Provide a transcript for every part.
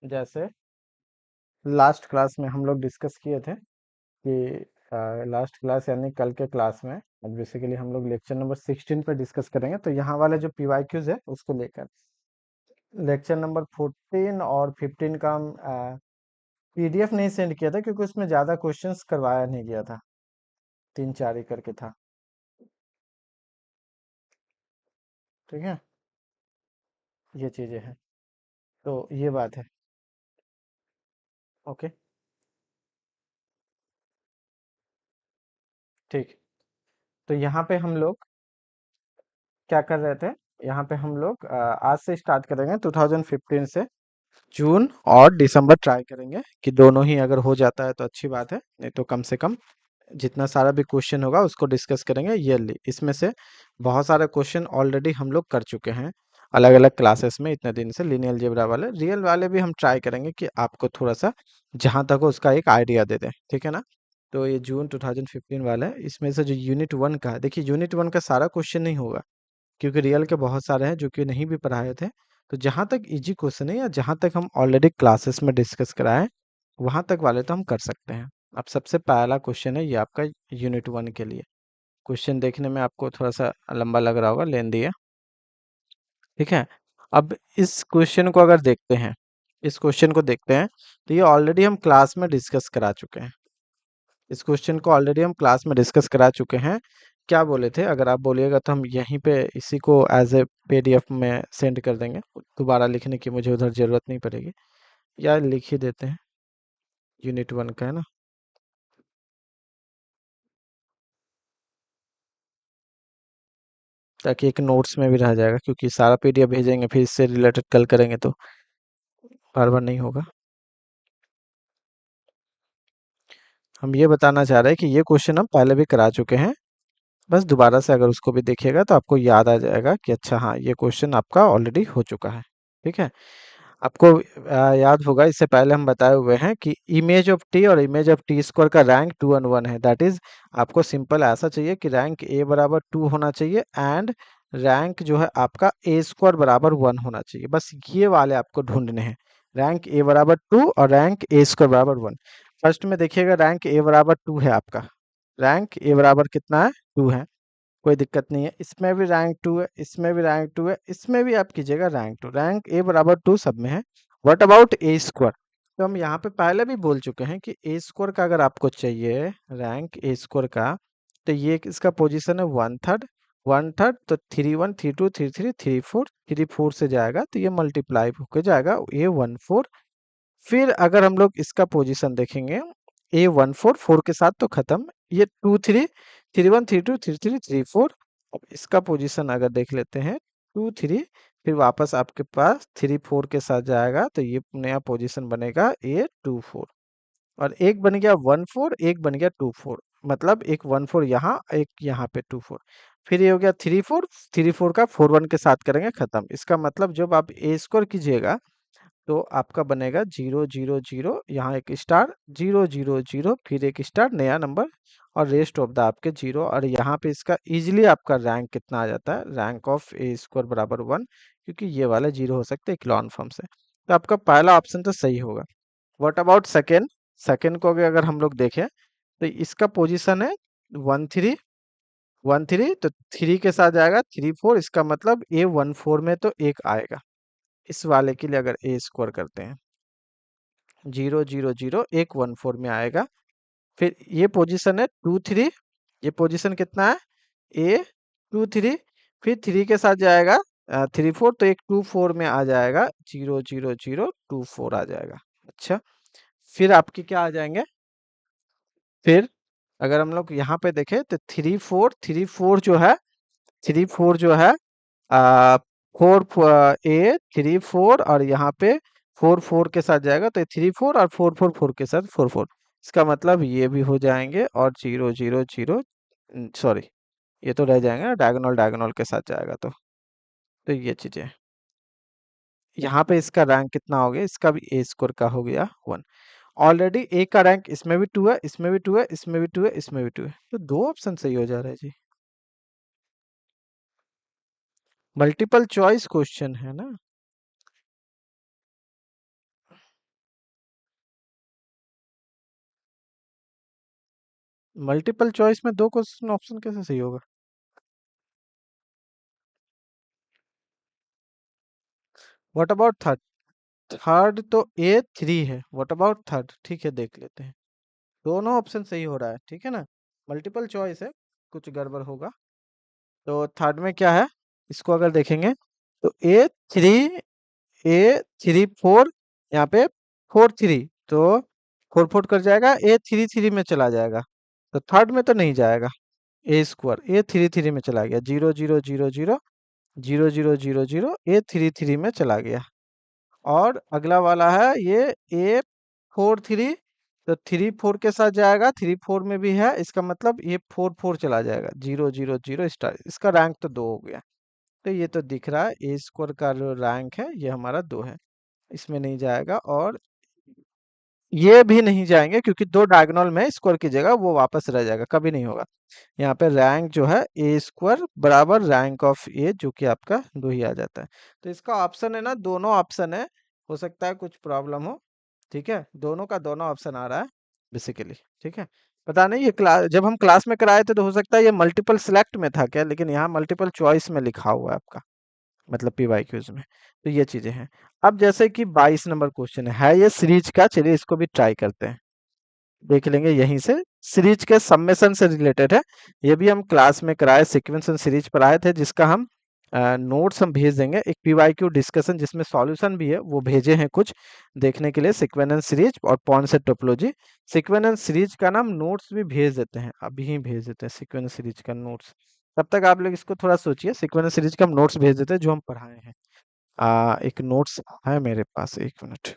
जैसे last class में हम लोग डिस्कस किए थे कि लास्ट क्लास यानी कल के क्लास में अब बेसिकली हम लोग लेक्चर नंबर 16 पर डिस्कस करेंगे, तो यहाँ वाले जो पीवाईक्यूज है उसको लेकर लेक्चर नंबर 14 और 15 का हम पीडीएफ नहीं सेंड किया था क्योंकि उसमें ज़्यादा क्वेश्चंस करवाया नहीं गया था, 3-4 ही करके था। ठीक है, ये चीज़ें हैं, तो ये बात है। ओके, ठीक। तो यहाँ पे हम लोग क्या कर रहे थे, यहाँ पे हम लोग आज से स्टार्ट करेंगे 2015 से जून और दिसंबर ट्राई करेंगे कि दोनों ही अगर हो जाता है तो अच्छी बात है, नहीं तो कम से कम जितना सारा भी क्वेश्चन होगा उसको डिस्कस करेंगे ईयरली। इसमें से बहुत सारे क्वेश्चन ऑलरेडी हम लोग कर चुके हैं अलग अलग क्लासेस में इतने दिन से। लिनियल जेब्रा वाले रियल वाले भी हम ट्राई करेंगे कि आपको थोड़ा सा जहाँ तक हो उसका एक आइडिया दे दें, ठीक है ना। तो ये जून 2015 वाला है, इसमें से जो यूनिट 1 का है, देखिए यूनिट 1 का सारा क्वेश्चन नहीं होगा क्योंकि रियल के बहुत सारे हैं जो कि नहीं भी पढ़ाए थे। तो जहाँ तक इजी क्वेश्चन है या जहाँ तक हम ऑलरेडी क्लासेस में डिस्कस कराए वहाँ तक वाले तो हम कर सकते हैं। अब सबसे पहला क्वेश्चन है ये आपका यूनिट 1 के लिए। क्वेश्चन देखने में आपको थोड़ा सा लंबा लग रहा होगा, लेंदी है, ठीक है। अब इस क्वेश्चन को अगर देखते हैं, इस क्वेश्चन को देखते हैं, तो ये ऑलरेडी हम क्लास में डिस्कस करा चुके हैं। इस क्वेश्चन को ऑलरेडी हम क्लास में डिस्कस करा चुके हैं। क्या बोले थे, अगर आप बोलिएगा तो हम यहीं पे इसी को एज ए पीडीएफ में सेंड कर देंगे, दोबारा लिखने की मुझे उधर ज़रूरत नहीं पड़ेगी, या लिख ही देते हैं। यूनिट 1 का है ना, ताकि एक नोट्स में भी रह जाएगा, क्योंकि सारा पीडीएफ भेजेंगे फिर इससे रिलेटेड कल करेंगे तो बार बार नहीं होगा। हम ये बताना चाह रहे हैं कि ये क्वेश्चन हम पहले भी करा चुके हैं, बस दोबारा से अगर उसको भी देखिएगा तो आपको याद आ जाएगा कि अच्छा हाँ ये क्वेश्चन आपका ऑलरेडी हो चुका है, ठीक है। आपको याद होगा इससे पहले हम बताए हुए हैं कि इमेज ऑफ टी और इमेज ऑफ टी स्क्वायर का रैंक 2 और 1 है। दैट इज आपको सिंपल ऐसा चाहिए कि रैंक ए बराबर 2 होना चाहिए एंड रैंक जो है आपका ए स्क्वायर बराबर 1 होना चाहिए। बस ये वाले आपको ढूंढने हैं, रैंक ए बराबर 2 और रैंक ए स्क्वायर बराबर 1। फर्स्ट में देखिएगा रैंक ए बराबर 2 है आपका, रैंक ए बराबर कितना है, 2 है, कोई दिक्कत नहीं है। इसमें भी रैंक 2 है, इसमें भी रैंक 2 है, इसमें भी आप कीजिएगा रैंक 2, रैंक ए बराबर 2 सब में है। व्हाट अबाउट ए स्क्वायर, तो हम यहाँ पे पहले भी बोल चुके हैं कि ए स्क्वायर का अगर आपको चाहिए रैंक ए स्क्वायर का, तो ये इसका पोजीशन है 1/3, 1/3 तो 3 1 3 2 3 3 3 4, 3 4 से जाएगा तो ये मल्टीप्लाई होकर जाएगा A14। फिर अगर हम लोग इसका पोजीशन देखेंगे A14 4 के साथ तो खत्म, ये 2 3 3 1 3 2 3 3 3 4। अब इसका पोजीशन अगर देख लेते हैं 2 3, फिर वापस आपके पास 3 4 के साथ जाएगा तो ये नया पोजीशन बनेगा A24, और एक बन गया 1 4, एक बन गया 2 4, मतलब एक 1 4 यहाँ, एक यहाँ पे 2 4। फिर ये हो गया 3 4, 3 4 का 4 1 के साथ करेंगे खत्म। इसका मतलब जब आप ए स्क्वायर कीजिएगा तो आपका बनेगा 0 0 0, यहाँ एक स्टार, 0 0 0, फिर एक स्टार नया नंबर और रेस्ट ऑफ द आपके जीरो। और यहाँ पे इसका इजीली आपका रैंक कितना आ जाता है, रैंक ऑफ ए स्क्वायर बराबर 1, क्योंकि ये वाले जीरो हो सकते हैं इक्लॉन फॉर्म से। तो आपका पहला ऑप्शन तो सही होगा। व्हाट अबाउट सेकेंड, सेकेंड को अगर हम लोग देखें तो इसका पोजीशन है 1 3, 1 3 तो 3 के साथ जाएगा 3 4, इसका मतलब A14 में तो एक आएगा। इस वाले के लिए अगर ए स्क्वायर करते हैं 0 0 0, एक 1 4 में आएगा। फिर ये पोजीशन है 2 3, ये पोजीशन कितना है A23, फिर 3 के साथ जाएगा 3 4 तो एक 2 4 में आ जाएगा, 0 0 0 2 4 आ जाएगा। अच्छा, फिर आपके क्या आ जाएंगे, फिर अगर हम लोग यहाँ पे देखें तो 3 4 जो है, 3 4 जो है आ, 4 A 3 4 और यहाँ पे 4 4 के साथ जाएगा तो 3 4 और 4 4 4 के साथ 4 4, इसका मतलब ये भी हो जाएंगे और 0 0 0, सॉरी ये तो रह जाएंगे ना, डायगोनल डायगोनल के साथ जाएगा तो ये चीजें। यहाँ पे इसका रैंक कितना हो गया, इसका भी ए स्कोर का हो गया 1। ऑलरेडी ए का रैंक इसमें भी 2 है, इसमें भी 2 है, इसमें भी 2 है, इसमें भी 2 है, तो दो ऑप्शन सही हो जा रहा है जी। मल्टीपल चॉइस क्वेश्चन है ना। मल्टीपल चॉइस में 2 क्वेश्चन ऑप्शन कैसे सही होगा? What about third? थर्ड तो A3 है, व्हाट अबाउट थर्ड? ठीक है, देख लेते हैं। दोनों ऑप्शन सही हो रहा है, ठीक है ना? मल्टीपल चॉइस है, कुछ गड़बड़ होगा। तो थर्ड में क्या है? इसको अगर देखेंगे तो A3 4, यहाँ पे 4 3, तो 4 4 कर जाएगा, A3 3 में चला जाएगा, तो थर्ड में तो नहीं जाएगा। A² A3 3 में चला गया, 0 0 0 0 0 0 0 0 0 A3 3 में चला गया। और अगला वाला है ये A4 3, तो 3 4 के साथ जाएगा, 3 4 में भी है, इसका मतलब ये 4 4 चला जाएगा, 0 0 0 इसका रैंक तो 2 हो गया। तो ये तो दिख रहा है A² का जो रैंक है ये हमारा 2 है, इसमें नहीं जाएगा। और ये भी नहीं जाएंगे क्योंकि 2 डायगोनल में स्क्वायर की जगह वो वापस रह जाएगा, कभी नहीं होगा। यहाँ पे रैंक जो है A² बराबर रैंक ऑफ ए, जो कि आपका 2 ही आ जाता है। तो इसका ऑप्शन है ना, दोनों ऑप्शन है, हो सकता है कुछ प्रॉब्लम हो, ठीक है? दोनों का दोनों ऑप्शन आ रहा है बेसिकली, ठीक है? पता नहीं, ये क्लास जब हम क्लास में कराए थे तो हो सकता है ये मल्टीपल सिलेक्ट में था क्या, लेकिन यहाँ मल्टीपल चॉइस में लिखा हुआ है आपका, मतलब PYQs में। तो ये चीजें हैं। अब जैसे कि 22 नंबर क्वेश्चन है ये सीरीज का, चलिए इसको भी ट्राई करते हैं, देख लेंगे यहीं से। सीरीज के समेशन से रिलेटेड है, ये भी हम क्लास में कराए, सीक्वेंस एंड सीरीज पर आए थे, जिसका हम नोट्स हम भेज देंगे, एक PYQ डिस्कशन जिसमें सॉल्यूशन भी है वो भेजे हैं कुछ देखने के लिए, सीक्वेंस एंड सीरीज और points and topology. Sequence and series का नाम नोट्स भी भेज देते हैं, अभी ही भेज देते हैं सीक्वेंस सीरीज का नोट्स। तब तक आप लोग इसको थोड़ा सोचिए, सीक्वेंस सीरीज का हम नोट्स भेज देते हैं जो हम पढ़ाए हैं। एक नोट्स है मेरे पास, एक मिनट,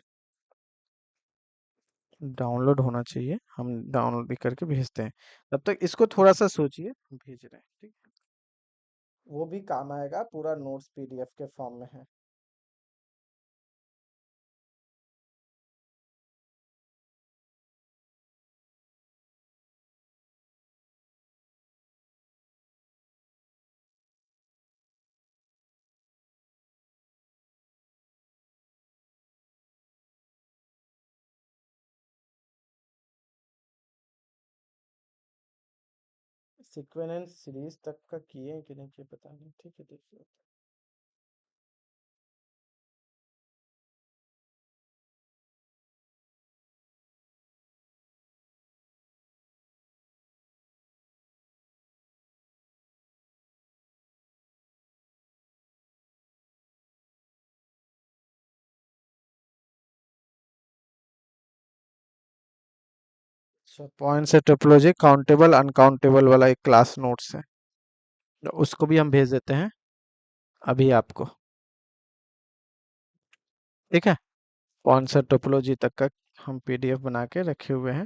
डाउनलोड होना चाहिए, हम डाउनलोड भी करके भेजते हैं। तब तक इसको थोड़ा सा सोचिए, भेज रहे हैं, ठीक है? वो भी काम आएगा, पूरा नोट्स PDF के फॉर्म में है। सीक्वेंस सीरीज तक का किए हैं कि नहीं किए पता नहीं, ठीक है देखिए। अच्छा, पॉइंट से टोपोलॉजी काउंटेबल अनकाउंटेबल वाला एक क्लास नोट्स है, तो उसको भी हम भेज देते हैं अभी आपको, ठीक है? पॉइंट से टोपोलॉजी तक का हम PDF बना के रखे हुए हैं।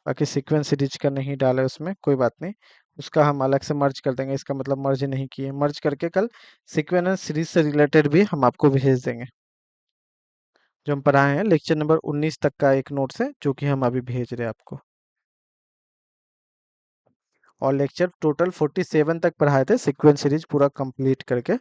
बाकी सीक्वेंस सीरीज का नहीं डाले उसमें, कोई बात नहीं, उसका हम अलग से मर्ज कर देंगे, इसका मतलब मर्ज नहीं किए, मर्ज करके कल सीक्वेंस सीरीज से रिलेटेड भी हम आपको भेज देंगे, जो हम पढ़ाए हैं लेक्चर नंबर 19 तक का एक नोट्स है जो कि हम अभी भेज रहे हैं आपको। और लेक्चर टोटल 47 तक पढ़ाए थे, सीक्वेंस सीरीज पूरा कंप्लीट करके।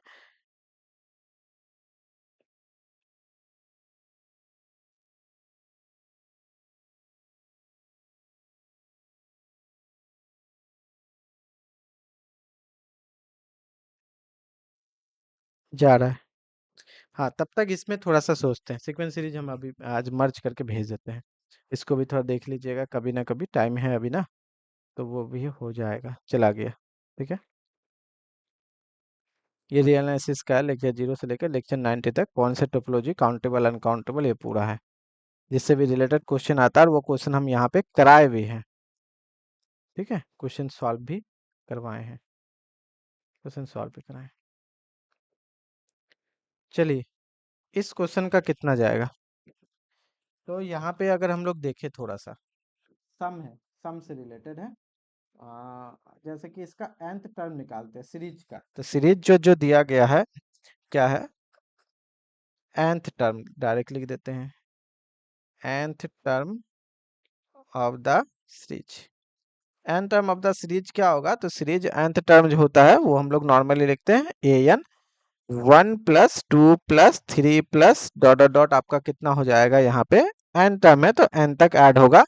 जा रहा है, हाँ, तब तक इसमें थोड़ा सा सोचते हैं, सीक्वेंस सीरीज हम अभी आज मर्ज करके भेज देते हैं। इसको भी थोड़ा देख लीजिएगा, कभी ना कभी टाइम है अभी ना, तो वो भी हो जाएगा, चला गया, ठीक है? ये रियल एनालिसिस का है, लेक्चर 0 से लेकर लेक्चर 90 तक, कौन से टोपोलॉजी काउंटेबल अनकाउंटेबल ये पूरा है, जिससे भी रिलेटेड क्वेश्चन आता है, और वो क्वेश्चन हम यहाँ पे कराए भी हैं, ठीक है? क्वेश्चन सॉल्व भी करवाए हैं, क्वेश्चन सॉल्व भी कराए हैं। चलिए, इस क्वेश्चन का कितना जाएगा? तो यहाँ पे अगर हम लोग देखें थोड़ा सा, सम है, सम से रिलेटेड है। जैसे कि इसका nth टर्म निकालते हैं सीरीज का, तो सीरीज जो जो दिया गया है क्या है, nth टर्म डायरेक्ट लिख देते हैं, nth term of the series. nth term of the series क्या होगा, तो सीरीज nth टर्म जो होता है वो हम लोग नॉर्मली लिखते हैं an 1 + 2 + 3 + ... आपका कितना हो जाएगा, यहाँ पे n टर्म है तो n तक ऐड होगा,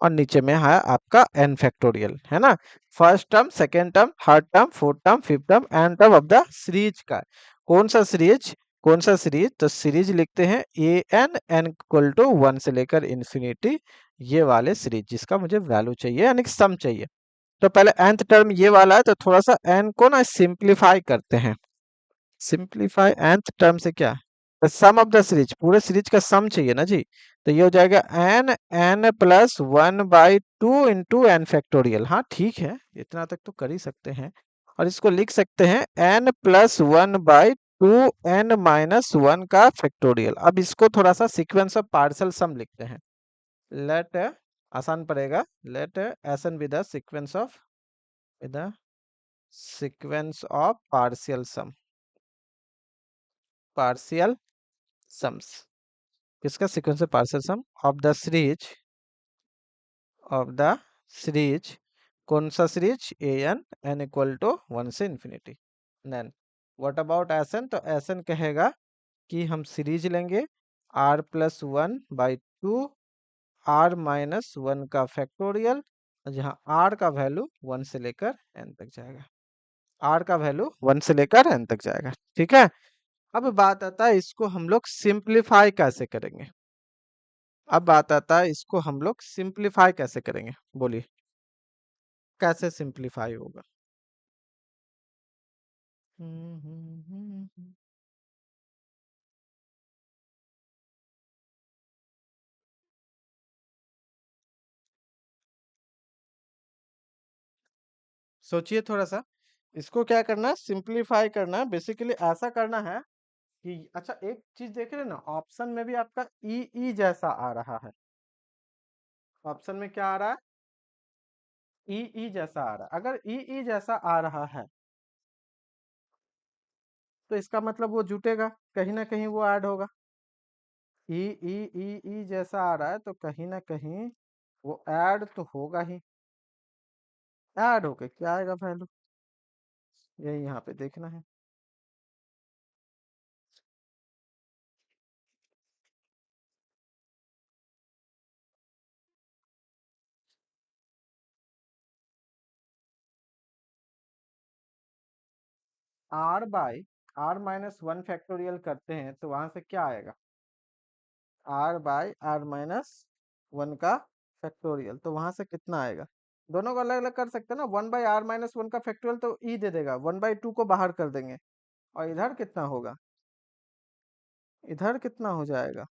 और नीचे में है आपका n फैक्टोरियल, है ना। First term, second term, third term, fourth term, fifth term, and term of the series का। कौन सा सीरीज, कौन सा सीरीज, तो सीरीज लिखते हैं ए एन एन इक्वल टू 1 से लेकर इन्फिनिटी, ये वाले सीरीज जिसका मुझे वैल्यू चाहिए यानी कि सम चाहिए। तो पहले nth टर्म ये वाला है, तो थोड़ा सा n को ना सिंप्लीफाई करते हैं। सिंप्लीफाई nth टर्म से क्या, the sum of the series, पूरे सीरीज का सम चाहिए ना जी। तो ये हो जाएगा n n plus 1/2 into n factorial. हाँ ठीक है, इतना तक तो कर ही सकते हैं। और इसको लिख सकते हैं n प्लस 1/2 n माइनस 1 का फैक्टोरियल। अब इसको थोड़ा सा सीक्वेंस ऑफ पार्शियल सम लिखते हैं। लेट, आसान पड़ेगा, let S n with the sequence of, with the sequence of partial sums। किसका सीक्वेंस है, partial sum of the series, कौन सा series, a n n equal to 1 से infinity. Then what about S n, तो एसन कहेगा कि हम सीरीज लेंगे r प्लस 1/2 r माइनस 1 का फैक्टोरियल, जहाँ r का वैल्यू 1 से लेकर n तक जाएगा, r का वैल्यू 1 से लेकर n तक जाएगा। ठीक है, अब बात आता है इसको हम लोग सिंप्लीफाई कैसे करेंगे। अब बात आता है इसको हम लोग सिंप्लीफाई कैसे करेंगे, बोलिए कैसे सिंप्लीफाई होगा। सोचिए थोड़ा सा, इसको क्या करना है, सिंप्लीफाई करना है। बेसिकली ऐसा करना है कि, अच्छा एक चीज देख रहे हैं ना, ऑप्शन में भी आपका ई ई जैसा आ रहा है। ऑप्शन में क्या आ रहा है, ई ई जैसा आ रहा है। अगर ई ई जैसा आ रहा है तो इसका मतलब वो जुटेगा, कहीं ना कहीं वो ऐड होगा। ई ई ई ई जैसा आ रहा है तो कहीं ना कहीं वो ऐड तो होगा ही। ऐड होके क्या आएगा वैल्यू, यही यहाँ पे देखना है। R by r minus 1 factorial करते हैं तो वहां से क्या आएगा, आर बाई आर माइनस 1 का फैक्टोरियल, तो वहां से कितना आएगा। दोनों को अलग अलग कर सकते हैं ना, 1/r-1 का फैक्टोरियल तो ई दे देगा, 1/2 को बाहर कर देंगे। और इधर कितना होगा, इधर कितना हो जाएगा,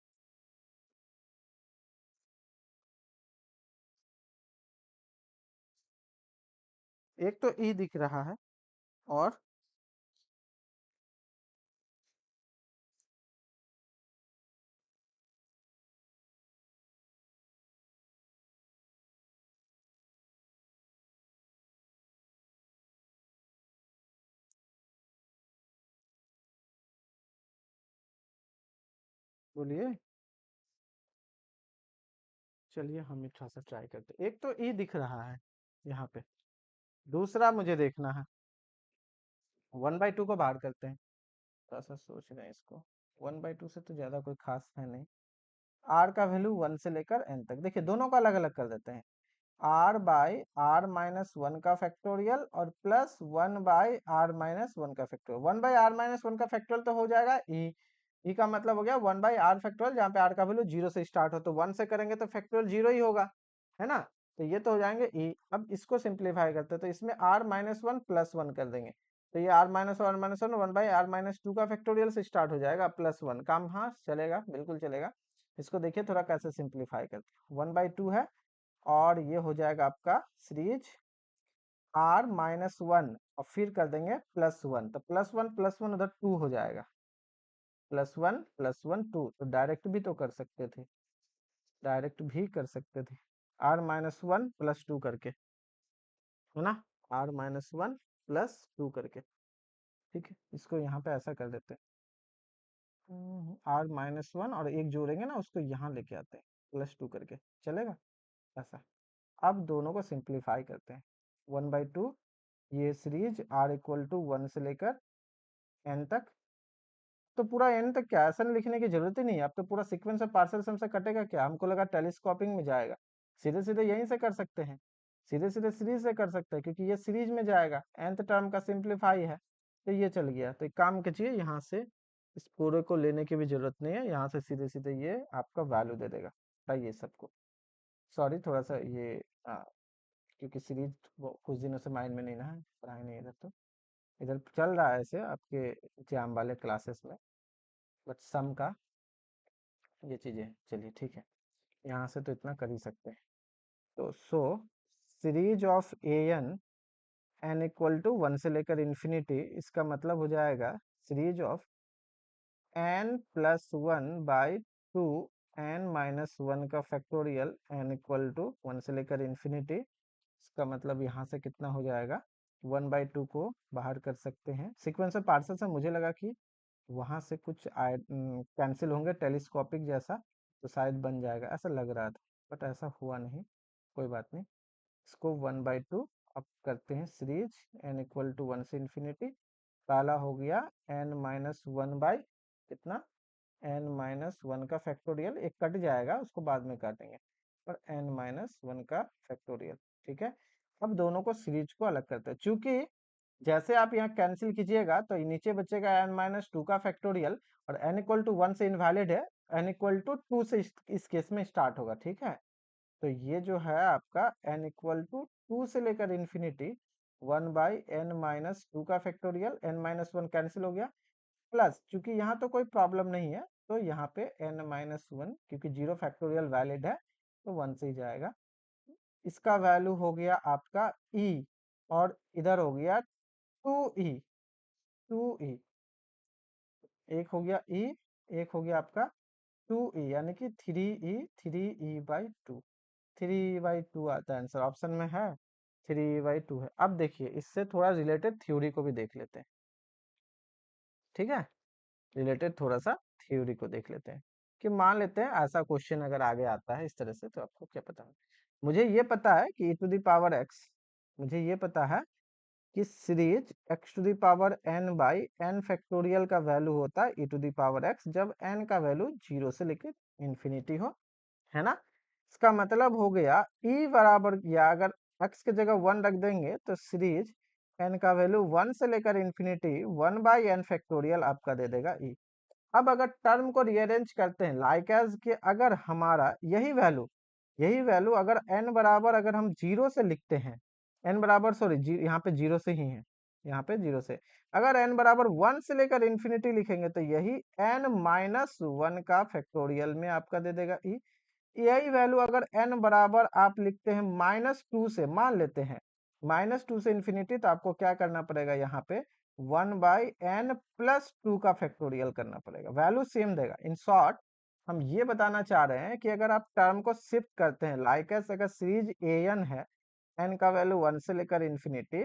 एक तो ई दिख रहा है, और बोलिए, चलिए हम थोड़ा सा ट्राई करते हैं। एक तो ई दिख रहा है यहाँ पे, दूसरा मुझे देखना है 1/2 को बाहर करते हैं। थोड़ा सा सोच रहे हैं इसको, 1/2 से तो ज्यादा कोई खास है नहीं। आर का वैल्यू 1 से लेकर एन तक, देखिए दोनों को अलग अलग कर देते हैं। आर बाई आर माइनस 1 का फैक्टोरियल और प्लस 1/r-1 का फैक्टोरियल। 1/r-1 का फैक्टोरियल तो हो जाएगा ई, ई का मतलब हो गया 1/r फैक्टोरियल, जहाँ पे आर का वैल्यू 0 से स्टार्ट हो, तो 1 से करेंगे तो फैक्टोरियल 0 ही होगा, है ना। तो ये तो हो जाएंगे ई। अब इसको सिंप्लीफाई करते हैं तो इसमें r-1 प्लस 1 कर देंगे, तो ये r-1 1/r-2 का फैक्टोरियल से स्टार्ट हो जाएगा, प्लस 1, काम हाँ चलेगा, बिल्कुल चलेगा। इसको देखिए थोड़ा कैसे सिंप्लीफाई करते हैं, 1/2 है, और ये हो जाएगा आपका सीरीज r-1, और फिर कर देंगे +1, तो +1 उधर 2 हो जाएगा, +1 तो डायरेक्ट भी तो कर सकते थे, डायरेक्ट भी कर सकते थे, r-1 +2 करके, है ना, r-1 +2 करके। ठीक है, इसको यहाँ पे ऐसा कर देते हैं, r-1 और एक जोड़ेंगे ना, उसको यहाँ लेके आते हैं +2 करके, चलेगा ऐसा। अब दोनों को सिंप्लीफाई करते हैं, 1/2, ये सीरीज r=1 से लेकर n तक, तो पूरा n तक क्या ऐसा लिखने की जरूरत ही नहीं है, अब तो पूरा सीक्वेंस ऑफ पार्शियल सम से कटेगा क्या, हमको लगा टेलीस्कोपिंग में जाएगा। सीधे सीधे यहीं से कर सकते हैं, सीधे सीधे सीरीज से कर सकते हैं, क्योंकि ये सीरीज में जाएगा, nth टर्म का सिंप्लीफाई है, तो ये चल गया। तो एक काम कीजिए, यहाँ से इस पूरे को लेने की भी जरूरत नहीं है, यहाँ से सीधे सीधे ये आपका वैल्यू दे देगा, ये सबको। सॉरी, थोड़ा सा ये क्योंकि सीरीज कुछ दिनों से माइंड में नहीं ना है, पढ़ाई नहीं इधर, तो इधर चल रहा है ऐसे आपके एग्जाम वाले क्लासेस में, बट सम का ये चीजें, चलिए ठीक है, यहाँ से तो इतना कर ही सकते हैं। तो series of n equal to 1 से लेकर इन्फिनिटी, इसका मतलब हो जाएगा series of n plus 1 by 2 n minus 1 का फैक्टोरियल एन इक्वल टू 1 से लेकर इन्फिनिटी। इसका मतलब यहाँ से कितना हो जाएगा, 1/2 को बाहर कर सकते हैं। सीक्वेंस ऑफ पार्सल से मुझे लगा कि वहां से कुछ कैंसिल होंगे टेलीस्कोपिक जैसा, तो शायद बन जाएगा, ऐसा लग रहा था, बट ऐसा हुआ नहीं, कोई बात नहीं। इसको 1/2 अब करते हैं सीरीज एन इक्वल टू 1 से इन्फिनिटी। पहला हो गया एन माइनस 1 बाई कितना, एन माइनस 1 का फैक्टोरियल, एक कट जाएगा उसको बाद में काटेंगे, पर एन माइनस 1 का फैक्टोरियल। ठीक है, अब दोनों को सीरीज को अलग करते हैं, चूंकि जैसे आप यहाँ कैंसिल कीजिएगा तो नीचे बचेगा एन माइनस 2 का फैक्टोरियल, और एन इक्वल टू 1 से इनवैलिड है, एन इक्वल टू 2 से इस केस में स्टार्ट होगा। ठीक है, तो ये जो है आपका n इक्वल टू 2 से लेकर इन्फिनिटी 1/n-2 का फैक्टोरियल, n-1 कैंसिल हो गया, प्लस चूंकि यहाँ तो कोई प्रॉब्लम नहीं है, तो यहाँ पे n-1 क्योंकि 0 फैक्टोरियल वैलिड है तो 1 से ही जाएगा। इसका वैल्यू हो गया आपका e, और इधर हो गया 2e, 2e, एक हो गया e, एक हो गया आपका 2e, यानी कि 3e, 3e/2, 3/2 आता है आंसर, ऑप्शन में है 3/2 है। अब देखिए, इससे थोड़ा रिलेटेड थ्योरी को भी देख लेते हैं। ठीक है, रिलेटेड थोड़ा सा थ्योरी को देख लेते हैं, कि मान लेते हैं ऐसा क्वेश्चन अगर आगे आता है इस तरह से, तो आपको क्या पता है, मुझे ये पता है कि e⁻x, मुझे ये पता है कि सीरीज x⁻n/n फैक्टोरियल का वैल्यू होता है e⁻x, जब n का वैल्यू 0 से लेकर इन्फिनिटी हो, है ना। इसका मतलब हो गया e बराबर, या अगर x की जगह 1 रख देंगे तो सीरीज n का वैल्यू 1 से लेकर इन्फिनिटी 1/n फैक्टोरियल आपका दे देगा e। अब अगर टर्म को रीअरेंज करते हैं लाइक एज के, अगर हमारा यही वैल्यू अगर n बराबर अगर हम 0 से लिखते हैं, n बराबर सॉरी यहाँ पे 0 से ही है, यहाँ पे 0 से, अगर n बराबर 1 से लेकर इन्फिनिटी लिखेंगे तो यही n-1 का फैक्टोरियल में आपका दे देगा e। यही वैल्यू अगर n बराबर आप लिखते हैं -2 से, मान लेते हैं -2 से इन्फिनिटी, तो आपको क्या करना पड़ेगा, यहाँ पे 1/n+2 का फैक्टोरियल करना पड़ेगा, वैल्यू सेम देगा। इन शॉर्ट हम ये बताना चाह रहे हैं कि अगर आप टर्म को शिफ्ट करते हैं लाइक एस, अगर सीरीज an है, n का वैल्यू 1 से लेकर इन्फिनिटी,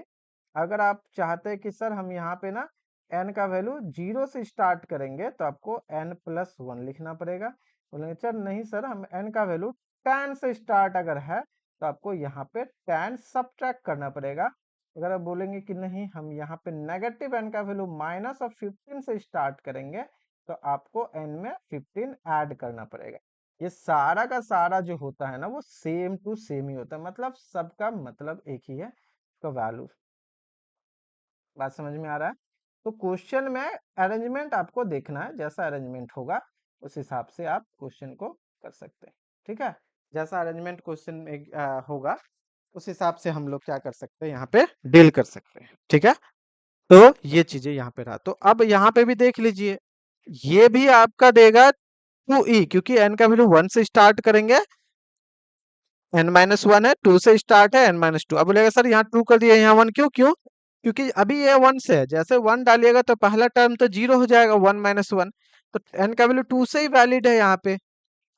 अगर आप चाहते हैं कि सर हम यहाँ पे ना n का वैल्यू 0 से स्टार्ट करेंगे, तो आपको n+1 लिखना पड़ेगा। बोलेंगे सर नहीं सर, हम n का वैल्यू 10 से स्टार्ट अगर है, तो आपको यहाँ पे 10 सब्ट्रैक्ट करना पड़ेगा। अगर आप बोलेंगे कि नहीं हम यहाँ पे नेगेटिव n का वैल्यू -15 से स्टार्ट करेंगे, तो आपको n में 15 ऐड करना पड़ेगा। ये सारा का सारा जो होता है ना, वो सेम टू सेम ही होता है, मतलब सबका मतलब एक ही है, तो वैल्यू, बात समझ में आ रहा है। तो क्वेश्चन में अरेंजमेंट आपको देखना है, जैसा अरेंजमेंट होगा उस हिसाब से आप क्वेश्चन को कर सकते हैं। ठीक है, जैसा अरेंजमेंट क्वेश्चन में होगा उस हिसाब से हम लोग क्या कर सकते हैं, यहाँ पे डील कर सकते हैं। ठीक है, तो ये चीजें यहाँ पे रहा, तो अब यहाँ पे भी देख लीजिए, ये भी आपका देगा 2e, क्योंकि n का वैल्यू 1 से स्टार्ट करेंगे, n-1 है, 2 से स्टार्ट है, n-2। अब बोलेगा सर यहाँ 2 कर दिया, यहाँ 1 क्यों, क्योंकि अभी ये 1 से है, जैसे 1 डालिएगा तो पहला टर्म तो 0 हो जाएगा, 1-1, तो n का वैल्यू 2 से ही वैलिड है यहाँ पे,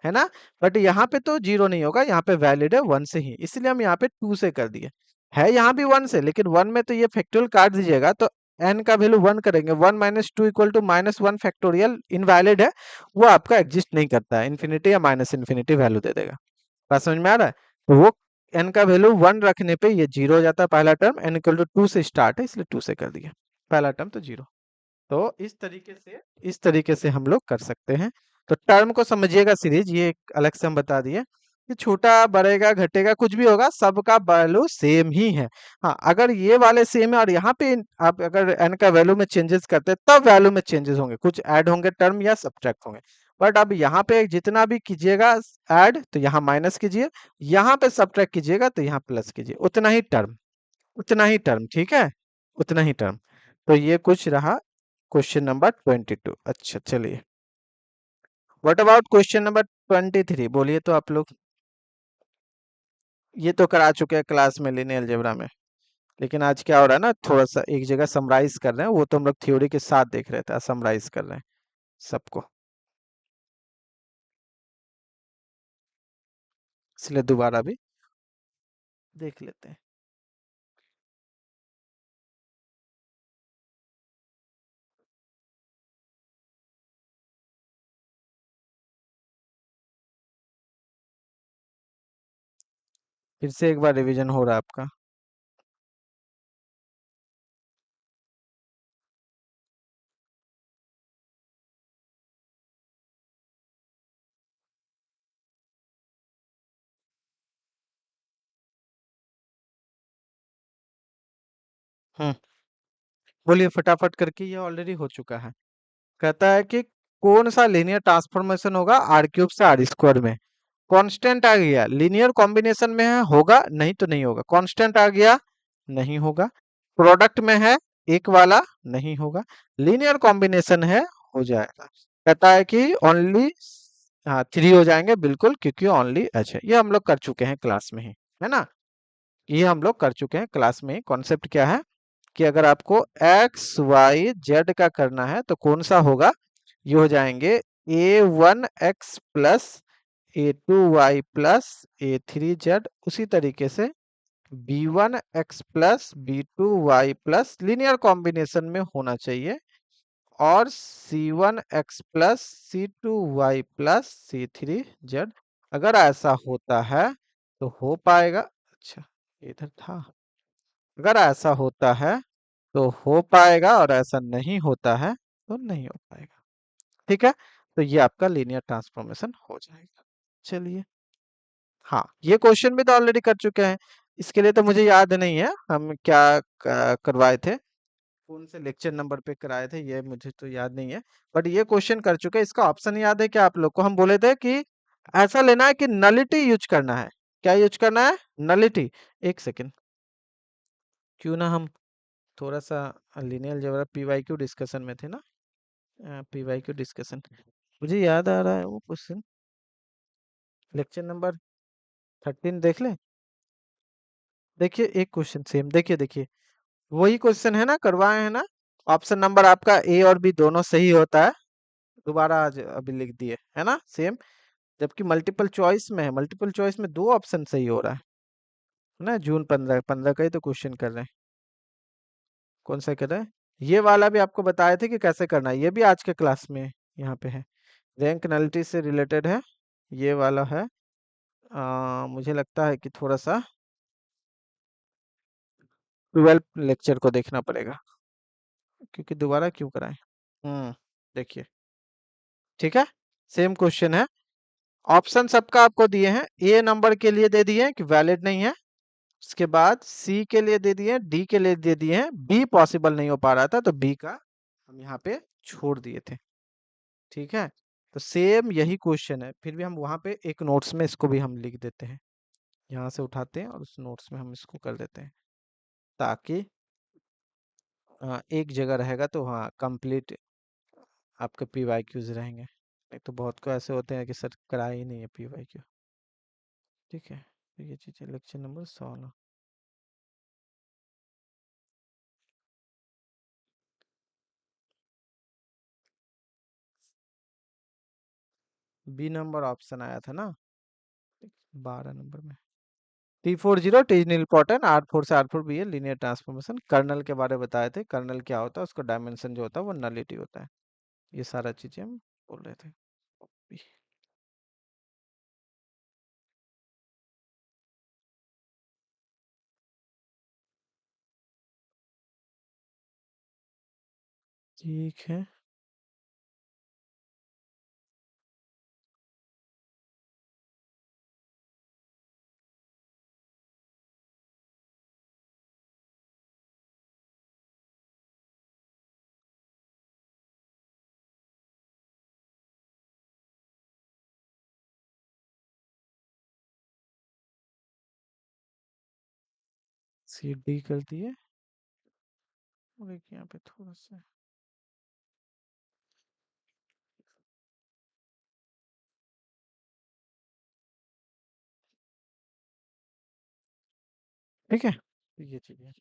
है ना। बट यहाँ पे तो 0 नहीं होगा, यहाँ पे वैलिड है 1 से ही, इसलिए हम यहाँ पे 2 से कर दिए। है यहाँ भी 1 से, लेकिन 1 में तो ये फैक्टोरियल काट दीजिएगा, तो n का वैल्यू 1 करेंगे, 1-2 इक्वल टू -1 फैक्टोरियल इनवैलिड है, वो आपका एग्जिस्ट नहीं करता है, इन्फिनिटी या माइनस इन्फिनिटी वैल्यू दे देगा। बात समझ में आ रहा है, तो वो n का वैल्यू 1 रखने पे ये 0 हो जाता है, पहला टर्म n इक्वल टू 2 से स्टार्ट है, इसलिए 2 से कर दिया, पहला टर्म तो 0। तो इस तरीके से हम लोग कर सकते हैं। तो टर्म को समझिएगा सीरीज, ये एक अलग से हम बता दिए। ये छोटा बढ़ेगा घटेगा कुछ भी होगा, सबका वैल्यू सेम ही है। हाँ, अगर ये वाले सेम है और यहाँ पे आप अगर n का वैल्यू में चेंजेस करते हैं तब वैल्यू में चेंजेस होंगे, कुछ ऐड होंगे टर्म या सब्ट्रैक्ट होंगे। बट अब यहाँ पे जितना भी कीजिएगा ऐड तो यहाँ माइनस कीजिए, यहाँ पे सब्ट्रैक्ट कीजिएगा तो यहाँ प्लस कीजिए, उतना ही टर्म, उतना ही टर्म, ठीक है, उतना ही टर्म। तो ये कुछ रहा क्वेश्चन नंबर 22। अच्छा चलिए, व्हाट अबाउट क्वेश्चन नंबर 23, बोलिए तो आप लोग। ये तो करा चुके हैं क्लास में लीनियर अलजेब्रा में, लेकिन आज क्या हो रहा है ना, थोड़ा सा एक जगह समराइज कर रहे हैं, वो तो हम लोग थ्योरी के साथ देख रहे थे, समराइज कर रहे हैं सबको, इसलिए दोबारा भी देख लेते हैं। फिर से एक बार रिवीजन हो रहा है आपका। हम्म, बोलिए फटाफट करके, ये ऑलरेडी हो चुका है। कहता है कि कौन सा लीनियर ट्रांसफॉर्मेशन होगा आर क्यूब से आर स्क्वायर में। कांस्टेंट आ गया, लीनियर कॉम्बिनेशन में है होगा, नहीं तो नहीं होगा। कांस्टेंट आ गया, नहीं होगा। प्रोडक्ट में है एक वाला, नहीं होगा। लीनियर कॉम्बिनेशन है, हो जाएगा। कहता है कि ओनली, हाँ 3 हो जाएंगे बिल्कुल, क्योंकि ओनली एच है। ये हम लोग कर चुके हैं क्लास में ही, है ना, ये हम लोग कर चुके हैं क्लास में ही। कॉन्सेप्ट क्या है कि अगर आपको एक्स वाई जेड का करना है तो कौन सा होगा, ये हो जाएंगे a1x plus a2y plus a3z, उसी तरीके से b1x plus b2y plus linear combination में होना चाहिए, और c1x plus c2y plus c3z। अगर ऐसा होता है तो हो पाएगा। अच्छा, इधर था। अगर ऐसा होता है तो हो पाएगा, और ऐसा नहीं होता है तो नहीं हो पाएगा। ठीक है, तो ये आपका लीनियर ट्रांसफॉर्मेशन हो जाएगा। चलिए, हाँ ये क्वेश्चन भी तो ऑलरेडी कर चुके हैं, इसके लिए तो मुझे याद नहीं है हम क्या करवाए थे, कौन से लेक्चर नंबर पे कराए थे, ये मुझे तो याद नहीं है। बट ये क्वेश्चन कर चुके हैं। इसका ऑप्शन याद है क्या आप लोग को, हम बोले थे कि ऐसा लेना है कि नलिटी यूज करना है। क्या यूज करना है, नलिटी। एक सेकेंड, क्यों ना हम थोड़ा सा लीनियर अलजेब्रा पीवाईक्यू डिस्कशन में थे ना, पीवाईक्यू डिस्कशन, मुझे याद आ रहा है वो क्वेश्चन, लेक्चर नंबर 13 देख ले। देखिए एक क्वेश्चन सेम, देखिए देखिए, वही क्वेश्चन है ना, करवाए हैं ना। ऑप्शन नंबर आपका ए और बी दोनों सही होता है, दोबारा आज अभी लिख दिए है ना सेम। जबकि मल्टीपल चॉइस में है, मल्टीपल चॉइस में 2 ऑप्शन सही हो रहा है ना। जून 15 का ही तो क्वेश्चन कर रहे हैं। कौन सा कर रहे हैं, ये वाला भी आपको बताए थे कि कैसे करना है, ये भी आज के क्लास में यहाँ पे है, रैंक नलिटी से रिलेटेड है ये वाला है। मुझे लगता है कि थोड़ा सा 12 लेक्चर को देखना पड़ेगा, क्योंकि दोबारा क्यों कराएं। देखिए, ठीक है, सेम क्वेश्चन है। ऑप्शन सबका आपको दिए हैं, ए नंबर के लिए दे दिए हैं कि वैलिड नहीं है, उसके बाद सी के लिए दे दिए, डी के लिए दे दिए हैं, बी पॉसिबल नहीं हो पा रहा था तो बी का हम यहाँ पे छोड़ दिए थे। ठीक है, तो सेम यही क्वेश्चन है, फिर भी हम वहां पे एक नोट्स में इसको भी हम लिख देते हैं, यहाँ से उठाते हैं और उस नोट्स में हम इसको कर देते हैं, ताकि एक जगह रहेगा तो हाँ कंप्लीट आपके पी वाई क्यूज रहेंगे। नहीं तो बहुत को ऐसे होते हैं कि सर करा ही नहीं है पी वाई क्यू। ठीक है, तो ये चीज़ है lecture number 16। B number option आया था ना 12 नंबर में। T40 टीज इम्पोर्टेंट, R4 से R4 भी है लीनियर ट्रांसफॉर्मेशन। कर्नल के बारे में बताए थे, कर्नल क्या होता है, उसका डायमेंशन जो होता है वो नलिटी होता है। ये सारा चीजें हम बोल रहे थे। ठीक है, सी डी कर दिए और एक यहाँ पे थोड़ा सा, ठीक है। तो ये चीज है।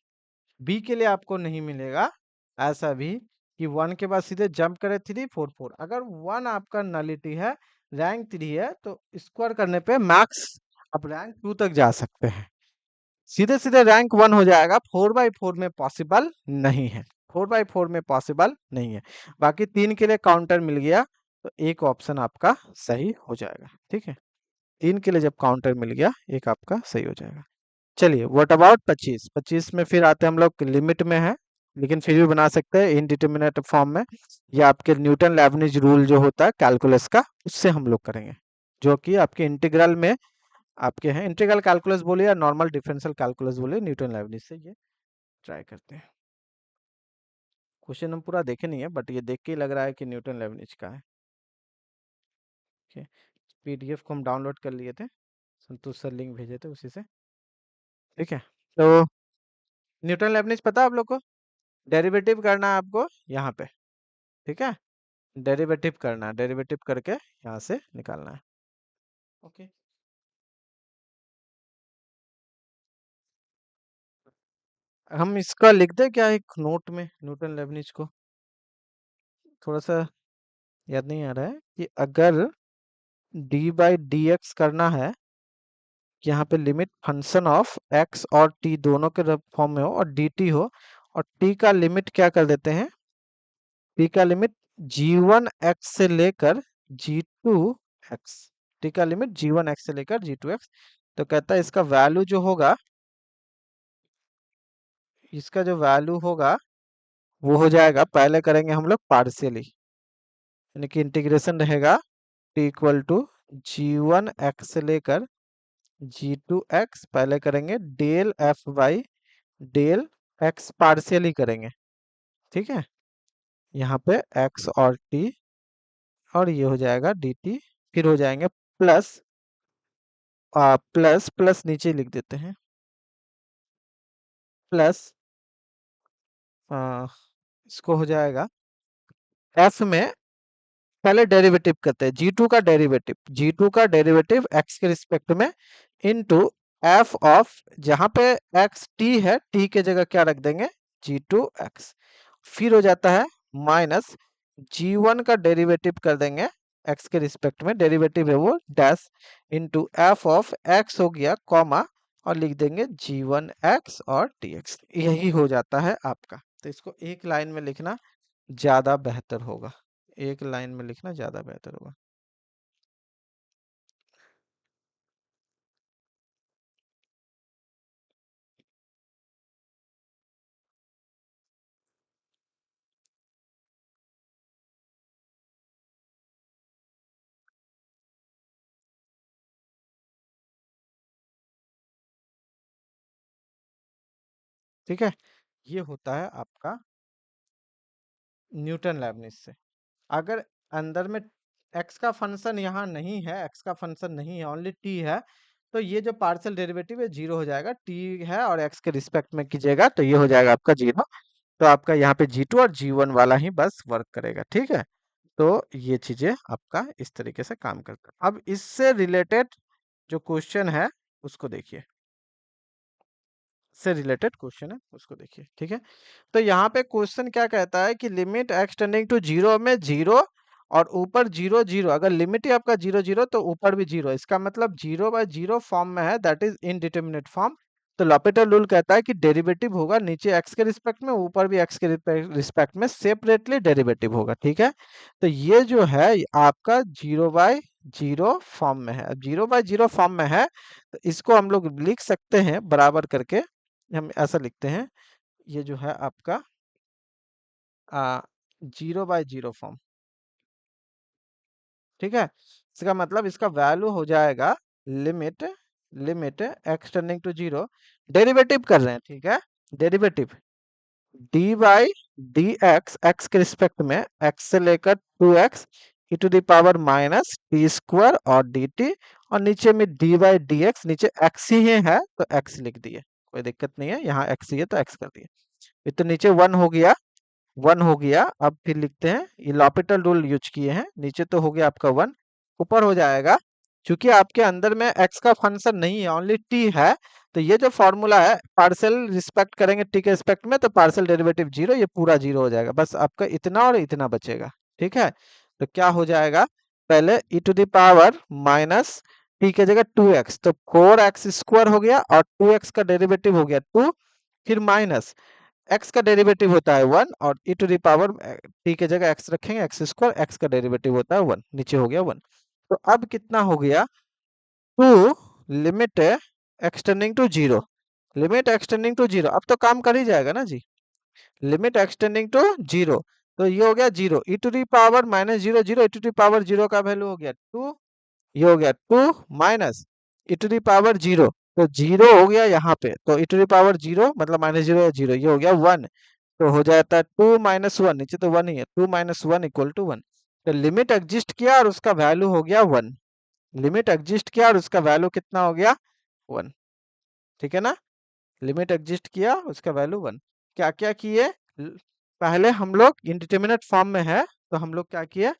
बी के लिए आपको नहीं मिलेगा ऐसा भी कि वन के बाद सीधे जंप करे 3 4 4। अगर वन आपका नलिटी है, रैंक 3 है, तो स्क्वायर करने पे मैक्स आप रैंक 2 तक जा सकते हैं। सीधे सीधे रैंक 1 हो जाएगा, 4x4 में पॉसिबल नहीं है। 4x4 में पॉसिबल नहीं है। बाकी 3 के लिए काउंटर मिल गया तो एक ऑप्शन आपका सही हो जाएगा, ठीक है। 3 के लिए जब काउंटर मिल गया, एक आपका सही हो जाएगा। चलिए, व्हाट अबाउट 25? 25 में फिर आते हैं हम लोग, लिमिट में है लेकिन फिर भी बना सकते हैं इनडिटरमिनेट फॉर्म में। या आपके न्यूटन लेबनिज रूल जो होता है कैलकुलस का, उससे हम लोग करेंगे, जो कि आपके इंटीग्रल में आपके हैं। इंटीग्रल कैलकुलस बोलिए या नॉर्मल डिफरेंशियल कैलकुलस बोलिए, न्यूटन लेबनिज से ये ट्राई करते हैं। क्वेश्चन हम पूरा देखे नहीं है, बट ये देख के ही लग रहा है कि न्यूटन लेबनिज का है। पीडीएफ को हम डाउनलोड कर लिए थे, संतोष सर लिंक भेजे थे उसी से, ठीक है। तो न्यूटन लेबनिज पता है आप लोग को? डेरिवेटिव करना है आपको यहाँ पे, ठीक है। डेरिवेटिव करना है, डेरिवेटिव करके यहाँ से निकालना है, ओके। हम इसका लिख दे क्या एक नोट में, न्यूटन लेबनिज को? थोड़ा सा याद नहीं आ रहा है कि अगर डी बाई डी एक्स करना है, कि यहाँ पे लिमिट फंक्शन ऑफ एक्स और टी दोनों के फॉर्म में हो और डी टी हो, और टी का लिमिट क्या कर देते हैं, टी का लिमिट g1 x से लेकर g2 x, टी का लिमिट g1 x से लेकर g2 x। तो कहता है इसका वैल्यू जो होगा, इसका जो वैल्यू होगा वो हो जाएगा, पहले करेंगे हम लोग पार्शियली, यानी कि इंटीग्रेशन रहेगा T equal to g1 x से लेकर g2 x, पहले करेंगे del f by del x, partially करेंगे, ठीक है। यहाँ पे x और t, और ये हो जाएगा dt। फिर हो जाएंगे प्लस, प्लस प्लस नीचे लिख देते हैं, प्लस इसको हो जाएगा f में, पहले डेरिवेटिव करते हैं जी टू का डेरिवेटिव, जी टू का डेरिवेटिव एक्स के रिस्पेक्ट में इनटू एफ ऑफ, जहां पे एक्स टी है, टी के जगह क्या रख देंगे, g2 x। फिर हो जाता है माइनस g1 का डेरिवेटिव कर देंगे एक्स के रिस्पेक्ट में, डेरिवेटिव है वो dash, into F of x हो गया कॉमा, और लिख देंगे g1 x और dx। यही हो जाता है आपका। तो इसको एक लाइन में लिखना ज्यादा बेहतर होगा, एक लाइन में लिखना ज्यादा बेहतर होगा। ठीक है, ये होता है आपका न्यूटन लेबनिज से। अगर अंदर में एक्स का फंक्शन यहाँ नहीं है, एक्स का फंक्शन नहीं है, ओनली टी है, तो ये जो पार्शियल डेरिवेटिव है जीरो हो जाएगा। टी है और एक्स के रिस्पेक्ट में कीजिएगा तो ये हो जाएगा आपका जीरो। तो आपका यहाँ पे g2 और g1 वाला ही बस वर्क करेगा, ठीक है। तो ये चीजें आपका इस तरीके से काम करता है। अब इससे रिलेटेड जो क्वेश्चन है उसको देखिए, से रिलेटेड क्वेश्चन है उसको देखिए, ठीक है। तो यहाँ पे क्वेश्चन क्या कहता है कि limit x tending to zero में जीरो और ऊपर जीरो जीरो, अगर लिमिट ही आपका जीरो जीरो तो ऊपर भी जीरो, इसका मतलब 0/0 फॉर्म में है, दैट इज इनडिटरमिनेट फॉर्म। तो लॉपिटल रूल कहता है कि डेरिवेटिव होगा नीचे एक्स के रिस्पेक्ट में, ऊपर भी एक्स के रिस्पेक्ट में सेपरेटली डेरिवेटिव होगा, ठीक है। तो ये जो है ये आपका 0/0 फॉर्म में है। अब 0/0 फॉर्म में है तो इसको हम लोग लिख सकते हैं बराबर करके, हम ऐसा लिखते हैं, ये जो है आपका 0/0 फॉर्म, ठीक है। इसका मतलब इसका वैल्यू हो जाएगा limit, limit x tending to zero, derivative कर रहे हैं, ठीक है। Derivative d by d x, x के रिस्पेक्ट में एक्स से लेकर 2x e⁻ minus t square और dt, और नीचे में डी बाई डी एक्स, नीचे x ही है तो x लिख दिए, कोई दिक्कत नहीं है, यहाँ x ही है तो x कर दिए। ये तो नीचे 1 हो गया, 1 हो गया। अब फिर लिखते हैं, ये लॉपिटल रूल यूज किए हैं, नीचे तो हो गया आपका 1, ऊपर हो जाएगा। क्योंकि आपके अंदर में x का फंक्शन नहीं है, ओनली t है, तो ये जो फॉर्मूला है पार्शियल रिस्पेक्ट करेंगे t के रिस्पेक्ट में, तो पार्शियल डेरिवेटिव 0, ये पूरा 0 हो जाएगा। बस आपका इतना और इतना बचेगा। ठीक है, तो क्या हो जाएगा, पहले e to the power minus t की जगह 2x, तो 4x स्क्वायर हो गया, और 2x का डेरिवेटिव हो गया 2, फिर माइनस x का डेरिवेटिव होता है 1, और e to the power t की जगह x रखेंगे, x स्क्वायर, x का डेरिवेटिव होता है 1, नीचे हो गया 1। तो अब कितना हो गया, 2 limit x tending to 0, limit x tending to 0, अब तो काम कर ही जाएगा ना जी, लिमिट एक्सटेंडिंग टू 0, तो ये हो गया 0, e to the power minus 0, 0 e to the power 0 का वैल्यू हो गया 2, ये हो गया 2 minus e to the power 0, तो 0 हो गया यहाँ पे, तो e टू द पावर 0 मतलब माइनस 0 है 0, ये हो गया 1, तो हो जाता है 2 माइनस 1, नीचे तो 1 ही है, 2 माइनस 1 इक्वल टू 1। तो लिमिट एग्जिस्ट किया और उसका वैल्यू हो गया 1, लिमिट एग्जिस्ट किया और उसका वैल्यू कितना हो गया 1। ठीक है ना, लिमिट एग्जिस्ट किया उसका वैल्यू 1। क्या क्या किए, पहले हम लोग इंडिटरमिनेट फॉर्म में है, तो हम लोग क्या किए,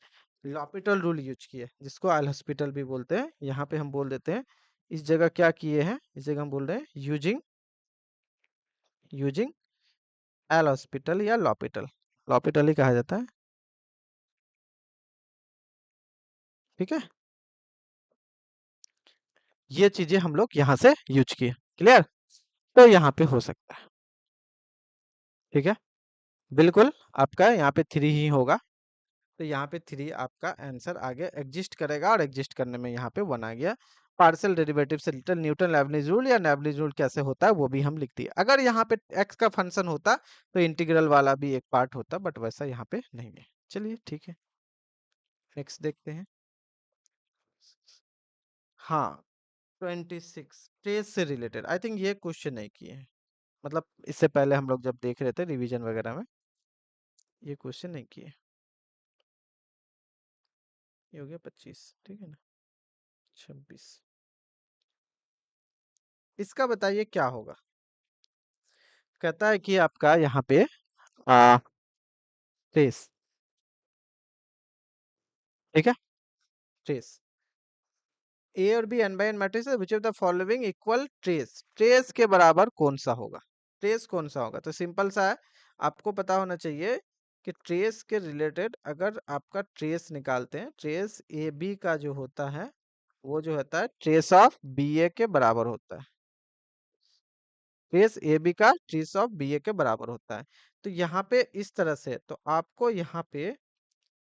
लॉपिटल रूल यूज किए, जिसको एल हॉस्पिटल भी बोलते हैं, यहाँ पे हम बोल देते हैं। इस जगह क्या किए हैं, इस जगह हम बोल रहे हैं यूजिंग यूजिंग एल हॉस्पिटल या लॉपिटल, लॉपिटल ही कहा जाता है। ठीक है, ये चीजें हम लोग यहाँ से यूज किए, क्लियर, तो यहाँ पे हो सकता है। ठीक है, बिल्कुल आपका यहाँ पे 3 ही होगा, तो यहाँ पे 3 आपका आंसर आगे एग्जिस्ट करेगा, और एग्जिस्ट करने में यहाँ पे 1 आ गया। पार्शियल डेरिवेटिव से रिलेटेड न्यूटन लेबनिज रूल या लेबनिज रूल कैसे होता है वो भी हम लिख दिए। अगर यहाँ पे x का फंक्शन होता तो इंटीग्रल वाला भी एक पार्ट होता, बट वैसा यहाँ पे नहीं है। चलिए ठीक है, नेक्स्ट देखते हैं। हाँ, 26 ट्रेस से रिलेटेड, आई थिंक ये क्वेश्चन नहीं किए हैं, मतलब इससे पहले हम लोग जब देख रहे थे रिवीजन वगैरह में, ये क्वेश्चन नहीं किए। ये हो गया 25, ठीक है ना, 26, इसका बताइए क्या होगा। कहता है कि आपका यहाँ पे ट्रेस, ठीक है, ट्रेस ए और B n by n matrix है, which of the following equal trace, trace के बराबर कौन सा होगा, ट्रेस कौन सा होगा, तो सिंपल सा है, आपको पता होना चाहिए कि ट्रेस के रिलेटेड अगर आपका ट्रेस निकालते हैं, ट्रेस ए बी का जो होता है वो जो होता है ट्रेस ऑफ बी ए के बराबर होता है, ट्रेस ए बी का ट्रेस ऑफ बी ए के बराबर होता है। तो यहाँ पे इस तरह से, तो आपको यहाँ पे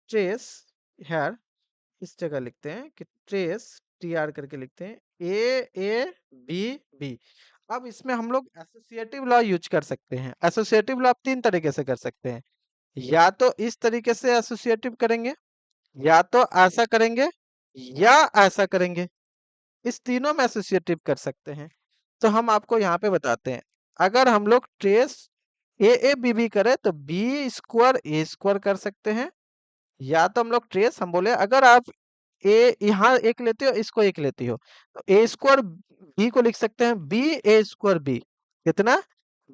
ट्रेस है, इस जगह लिखते हैं कि ट्रेस टी आर करके लिखते हैं ए बी बी। अब इसमें हम लोग एसोसिएटिव लॉ यूज कर सकते हैं। एसोसिएटिव लॉ आप 3 तरीके से कर सकते हैं, या तो इस तरीके से एसोसिएटिव करेंगे, या तो ऐसा करेंगे, या ऐसा करेंगे, इस तीनों में एसोसिएटिव कर सकते हैं। तो हम आपको यहाँ पे बताते हैं, अगर हम लोग ट्रेस ए बी बी करें तो बी स्क्वायर ए स्क्वायर कर सकते हैं, या तो हम लोग ट्रेस, हम बोले अगर आप ए यहाँ एक लेते हो, इसको एक लेती हो, तो ए स्क्वायर बी को लिख सकते हैं बी ए स्क्वायर बी, कितना,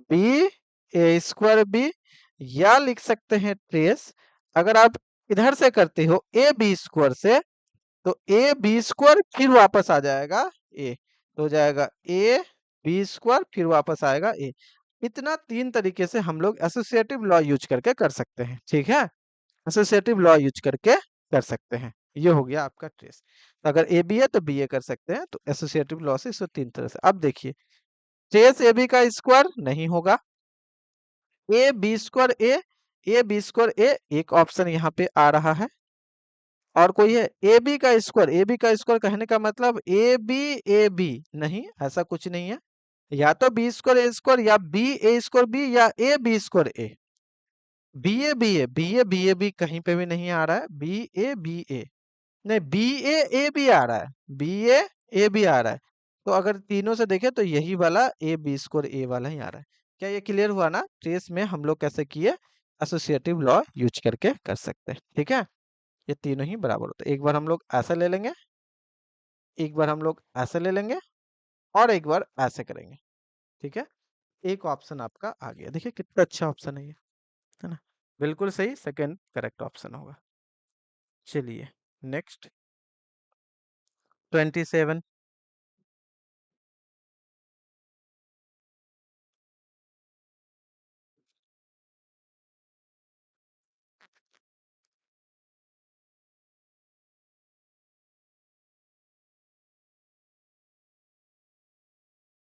बी ए स्क्वायर बी, या लिख सकते हैं ट्रेस, अगर आप इधर से करते हो ए बी स्क्वायर से, तो ए बी स्क्वायर फिर वापस आ जाएगा ए, तो हो जाएगा ए बी स्क्वायर फिर वापस आएगा ए। इतना 3 तरीके से हम लोग एसोसिएटिव लॉ यूज करके कर सकते हैं। ठीक है, एसोसिएटिव लॉ यूज करके कर सकते हैं। ये हो गया आपका ट्रेस, तो अगर ए बी है तो बी ए कर सकते हैं, तो एसोसिएटिव लॉ से इसको 3 तरह से। अब देखिए, ट्रेस ए बी का स्क्वायर नहीं होगा, A B square A B square A, एक ऑप्शन यहाँ पे आ रहा है, और कोई है ए बी का स्क्वायर, ए बी का स्क्वायर कहने का मतलब ए बी नहीं, ऐसा कुछ नहीं है, या तो बी स्क्वायर ए स्क्वायर, या बी ए स्क्वायर बी, या a B square A, b a b a b a b a b कहीं पे भी नहीं आ रहा है, बी ए नहीं, बी ए बी आ रहा है, बी ए बी आ रहा है, तो अगर तीनों से देखें तो यही वाला ए बी स्क्वायर ए वाला ही आ रहा है। क्या ये क्लियर हुआ ना, ट्रेस में हम लोग कैसे किए, एसोसिएटिव लॉ यूज करके कर सकते हैं। ठीक है, ये तीनों ही बराबर होते हैं। एक बार हम लोग ऐसा ले लेंगे, एक बार हम लोग ऐसे ले लेंगे, और एक बार ऐसे करेंगे। ठीक है, एक ऑप्शन आपका आ गया, देखिए कितना अच्छा ऑप्शन है ना? बिल्कुल सही, सेकंड करेक्ट ऑप्शन होगा। चलिए नेक्स्ट 27।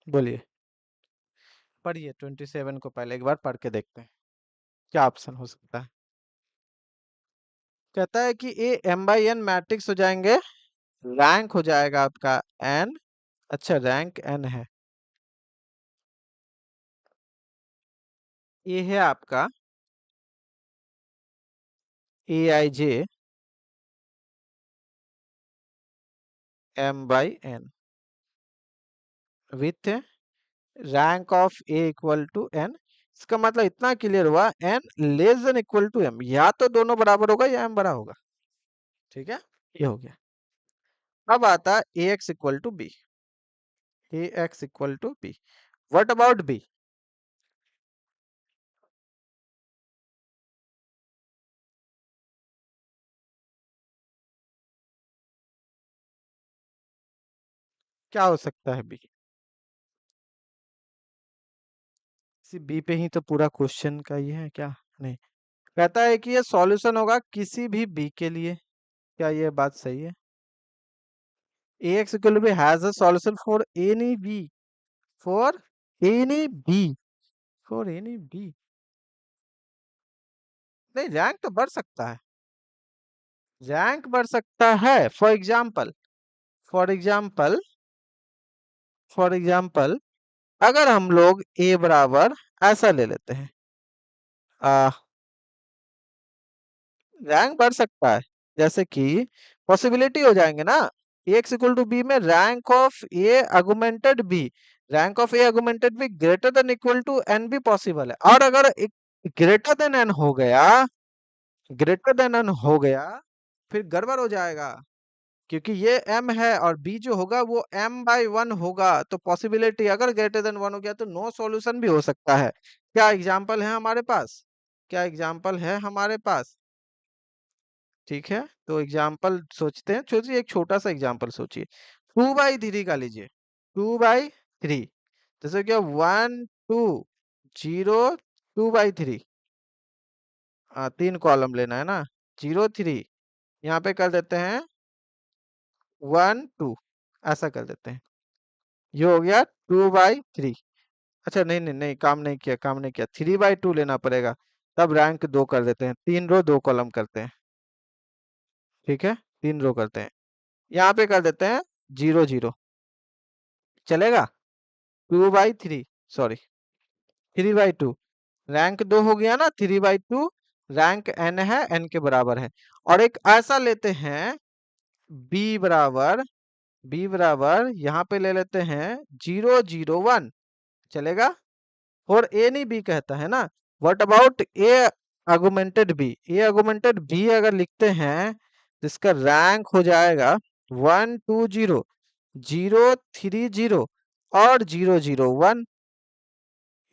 बोलिए, पढ़िए 27 को पहले एक बार पढ़ के देखते हैं क्या ऑप्शन हो सकता है। कहता है कि ए m बाई एन मैट्रिक्स हो जाएंगे, रैंक हो जाएगा आपका एन। अच्छा रैंक एन है, ये है आपका a i j m by n with rank of a equal to n. इसका मतलब इतना क्लियर हुआ, n less than equal to m, या तो दोनों बराबर होगा या एम बड़ा होगा। ठीक है, ये हो गया। अब आता A x equal to B, A x equal to B. What about B? क्या हो सकता है बी? इसी बी पे ही तो पूरा क्वेश्चन का ये है क्या? नहीं, कहता है कि ये सॉल्यूशन होगा किसी भी बी के लिए। क्या ये बात सही है? A x equal to B has a solution for any B, for any B, for any B. नहीं, रैंक तो बढ़ सकता है, रैंक बढ़ सकता है। फॉर एग्जाम्पल फॉर एग्जाम्पल अगर हम लोग ए बराबर ऐसा ले लेते हैं, आ, रैंक बढ़ सकता है, जैसे कि पॉसिबिलिटी हो जाएंगे ना, एक्स इक्वल टू बी में rank of A augmented B, rank of A augmented B greater than equal to N भी पॉसिबल है। और अगर ग्रेटर देन एन हो गया, ग्रेटर देन एन हो गया, फिर गड़बड़ हो जाएगा, क्योंकि ये m है और b जो होगा वो m बाई 1 होगा। तो पॉसिबिलिटी अगर ग्रेटर देन 1 हो गया तो नो सॉल्यूशन भी हो सकता है। क्या एग्जाम्पल है हमारे पास? क्या एग्जाम्पल है हमारे पास? ठीक है, तो एग्जाम्पल सोचते हैं, सोचिए एक छोटा सा एग्जाम्पल सोचिए, 2/3 का लीजिए, 2/3, जैसे क्या 1 2 0 2/3, 3 कॉलम लेना है ना, 0 3, यहाँ पे कर देते हैं 1 2, ऐसा कर देते हैं, ये हो गया 2/3। अच्छा नहीं नहीं नहीं, काम नहीं किया, काम नहीं किया, 3/2 लेना पड़ेगा, तब रैंक 2 कर देते हैं, 3 रो 2 कॉलम करते हैं। ठीक है, 3 रो करते हैं, यहाँ पे कर देते हैं 0 0, चलेगा? 2/3, सॉरी 3/2, रैंक 2 हो गया ना, 3/2, रैंक n है, n के बराबर है। और एक ऐसा लेते हैं b बराबर, b बराबर यहाँ पे ले लेते हैं 0 0 1, चलेगा? और ए नहीं बी कहता है ना, what about A augmented B? A augmented B अगर लिखते हैं तो इसका रैंक हो जाएगा 1 2 0 0 3 0 और 0 0 1,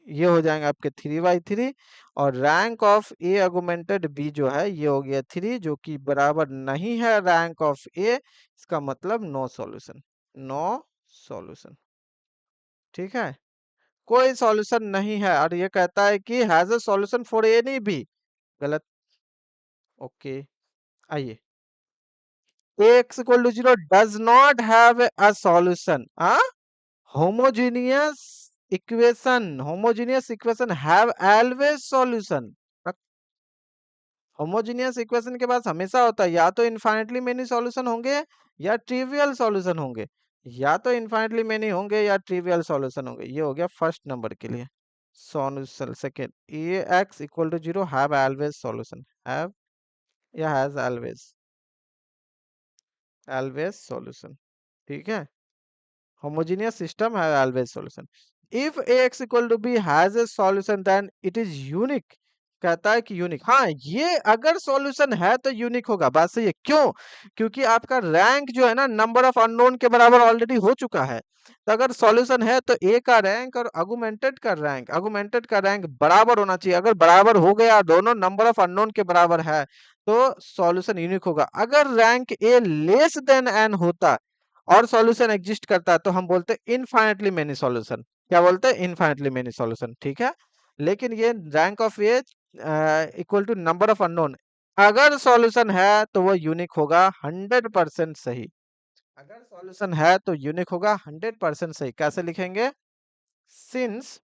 ये हो जाएंगे आपके 3/3। और rank of A augmented B जो है ये हो गया 3, जो कि बराबर नहीं है रैंक ऑफ ए, इसका मतलब नो सॉल्यूशन, नो सॉल्यूशन। ठीक है, कोई सॉल्यूशन नहीं है, और ये कहता है कि has a solution for any b, गलत। ओके, आइए, x equal to 0 does not have a solution. Homogeneous homogeneous equation have always solution. Homogeneous equation के पास हमेशा होता है या तो इनफाइनाइटली मेनी सॉल्यूशन होंगे या ट्रिवियल सॉल्यूशन होंगे, या तो इनफाइनाइटली मेनी होंगे या ट्रिवियल सॉल्यूशन होंगे। ये हो गया फर्स्ट नंबर के लिए solution. Second, a x equal to 0 have always solution, have या हैज ऑलवेज, ऑलवेज सॉल्यूशन। ठीक है, homogeneous system have always solution. If ax equal to b has a solution then it is unique, कहता है कि unique, हाँ ये अगर solution है तो यूनिक होगा, बात सही है। क्यों? क्योंकि आपका रैंक जो है ना नंबर ऑफ अननोन के बराबर ऑलरेडी हो चुका है। तो अगर सॉल्यूशन है तो ए का रैंक और आर्गुमेंटेड का रैंक बराबर होना चाहिए। अगर बराबर हो गया, दोनों नंबर ऑफ अननोन के बराबर है, तो सॉल्यूशन यूनिक होगा। अगर rank a less than n होता और सॉल्यूशन एग्जिस्ट करता है तो हम बोलते इनफाइनेटली मेनी सॉल्यूशन। क्या बोलते हैं? इनफाइनेटली मेनी सॉल्यूशन, ठीक है। लेकिन ये rank of a equal to number of unknown, अगर सॉल्यूशन है तो वो यूनिक होगा 100% सही। अगर सॉल्यूशन है तो यूनिक होगा 100% सही। कैसे लिखेंगे? Since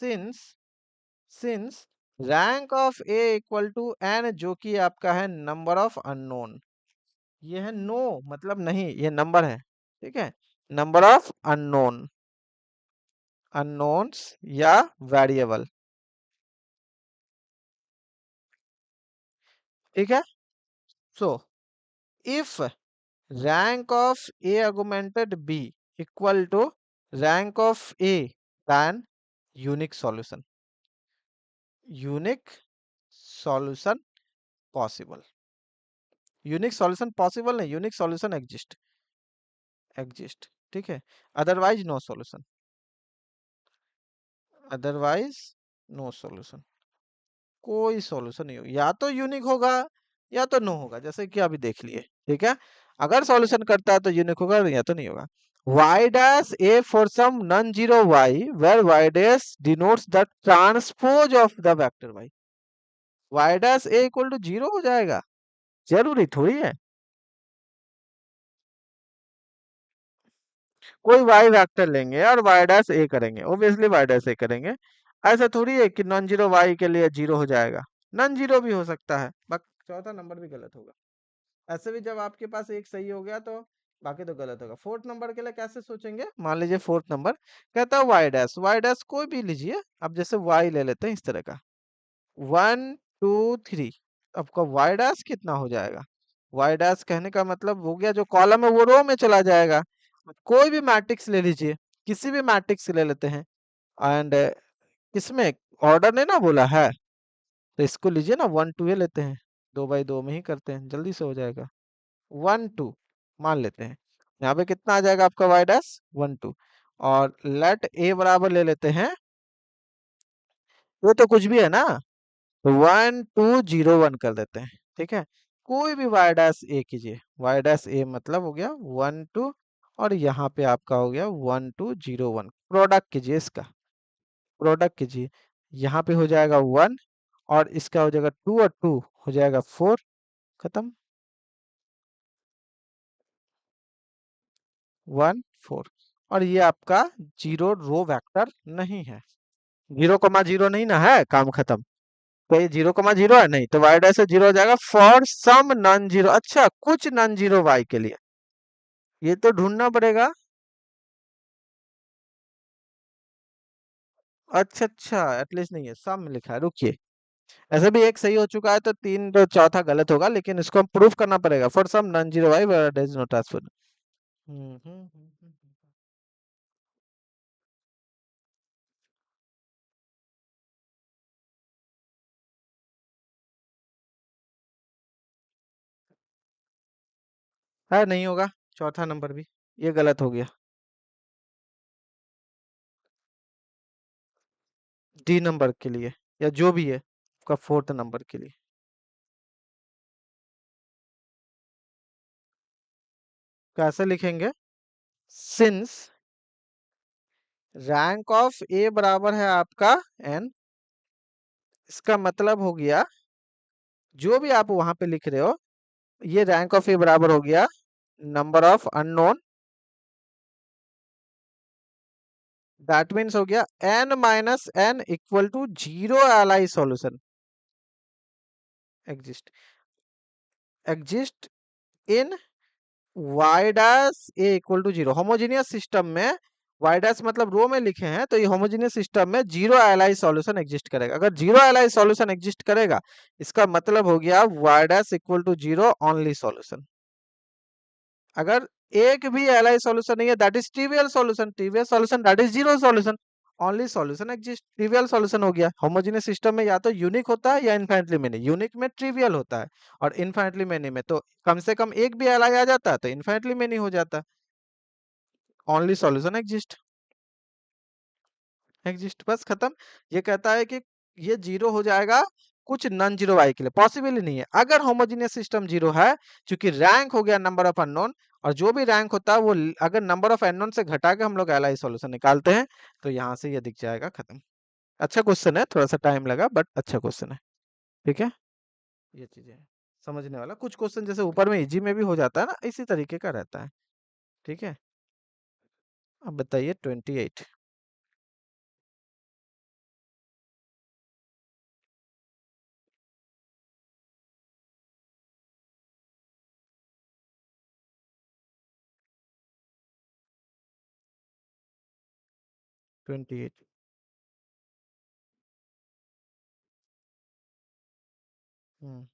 since since rank of a equal to n, जो कि आपका है नंबर ऑफ अननोन। ये है नो मतलब नहीं, ये नंबर है, ठीक है। नंबर ऑफ अननोन, अननोन्स या वेरिएबल, ठीक है। So if rank of A augmented B equal to rank of A, then unique solution, unique solution possible, unique solution possible नहीं, unique solution exist, ठीक है। otherwise no solution, otherwise no solution, कोई solution नहीं होगा, या तो unique होगा या तो नो होगा, जैसे कि अभी देख लिए, ठीक है। अगर सॉल्यूशन करता है तो यूनिक होगा या तो नहीं होगा। y dash a for some non-zero y where y dash denotes the transpose of the vector y, y dash a equal to 0 हो जाएगा? जरूरी थोड़ी है। कोई y वेक्टर लेंगे और y dash a करेंगे, ऑब्वियसली y dash a करेंगे। ऐसा थोड़ी है कि नॉन जीरो y के लिए 0 हो जाएगा, नॉन जीरो भी हो सकता है, बस चौथा नंबर भी गलत होगा। ऐसे भी जब आपके पास एक सही हो गया तो बाकी तो गलत होगा। फोर्थ नंबर के लिए कैसे सोचेंगे? मान लीजिए फोर्थ नंबर कहता है वाई डैश कोई भी लीजिए। अब जैसे वाई ले लेते हैं इस तरह का, 1 2 3, आपका वाई डैश कितना हो जाएगा? वाई डैश कहने का मतलब हो गया जो कॉलम है वो रो में चला जाएगा। कोई भी मैट्रिक्स ले लीजिए, किसी भी मैट्रिक्स ले लेते हैं, एंड इसमें ऑर्डर ने ना बोला है, तो इसको लीजिए ना 1 2 लेते हैं, 2 बाई 2 में ही करते हैं, जल्दी से हो जाएगा। 1 2 मान लेते हैं, यहाँ पे कितना आ जाएगा आपका वाई डैश? 1 2। और लेट ए बराबर ले लेते हैं, वो तो कुछ भी है ना, तो 1 2 0 1 कर देते हैं, ठीक है। कोई भी वाई डैश ए कीजिए, वाई डैश ए मतलब हो गया 1 2, और यहाँ पे आपका हो गया 1 2 0 1। प्रोडक्ट कीजिए, इसका प्रोडक्ट कीजिए, यहाँ पे हो जाएगा 1, और इसका हो जाएगा 2 और 2 हो जाएगा 4, खत्म। 1 4, और ये आपका जीरो रो वेक्टर नहीं है। 0 0 नहीं ना है, काम खत्म। तो ये 0 0 है नहीं, तो वाई डैश से 0 हो जाएगा फॉर सम नॉन जीरो। अच्छा, कुछ नॉन जीरो वाई के लिए, ये तो ढूंढना पड़ेगा। अच्छा अच्छा, एटलीस्ट नहीं है, सम लिखा है, रुकिए। ऐसे भी एक सही हो चुका है, तो तीन तो चौथा गलत होगा, लेकिन इसको हम प्रूफ करना पड़ेगा। For some non zero y y dash not transfer. है नहीं होगा, चौथा नंबर भी ये गलत हो गया। डी नंबर के लिए, या जो भी है आपका फोर्थ नंबर के लिए, कैसे लिखेंगे? सिंस रैंक ऑफ ए बराबर है आपका एन, इसका मतलब हो गया जो भी आप वहां पे लिख रहे हो, ये रैंक ऑफ ए बराबर हो गया number of unknown, that means हो गया n minus n equal to 0 l solution exist, exist in y dash a equal to 0। Homogeneous system में y डैश मतलब रो में लिखे हैं, तो ये होमोजेनियस सिस्टम में 0 एल सॉल्यूशन एग्जिस्ट करेगा। अगर 0 एल सॉल्यूशन एग्जिस्ट करेगा, इसका मतलब हो गया y dash equal to 0 only solution. अगर एक भी एल सॉल्यूशन नहीं है, that is trivial solution, trivial solution that is zero solution. Only solution exist, trivial solution हो गया। होमोजेनियस सिस्टम में या तो यूनिक होता है या इनफाइनाइटली मेनी, यूनिक में ट्रिवियल होता है और इनफाइनाइटली मेनी में तो कम से कम एक भी एलाइ आ जाता है तो इनफाइनाइटली मेनी हो जाता है। ओनली सॉल्यूशन एग्जिस्ट, एग्जिस्ट, बस खत्म। ये कहता है कि ये जीरो हो जाएगा कुछ नॉन जीरो वाई के लिए, पॉसिबल ही नहीं है अगर होमोजेनियस सिस्टम जीरो है, क्योंकि रैंक हो गया नंबर ऑफ अननोन, और जो भी रैंक होता है वो अगर नंबर ऑफ अननोन से घटा के हम लोग एलआई सॉल्यूशन निकालते हैं तो यहाँ से ये दिख जाएगा, खत्म। अच्छा क्वेश्चन है, थोड़ा सा टाइम लगा बट अच्छा क्वेश्चन है। ठीक है, ये चीजें हैं समझने वाला। कुछ क्वेश्चन जैसे ऊपर में इजी में भी हो जाता है ना, इसी तरीके का रहता है। ठीक है, अब बताइए 28। 28। हम्म,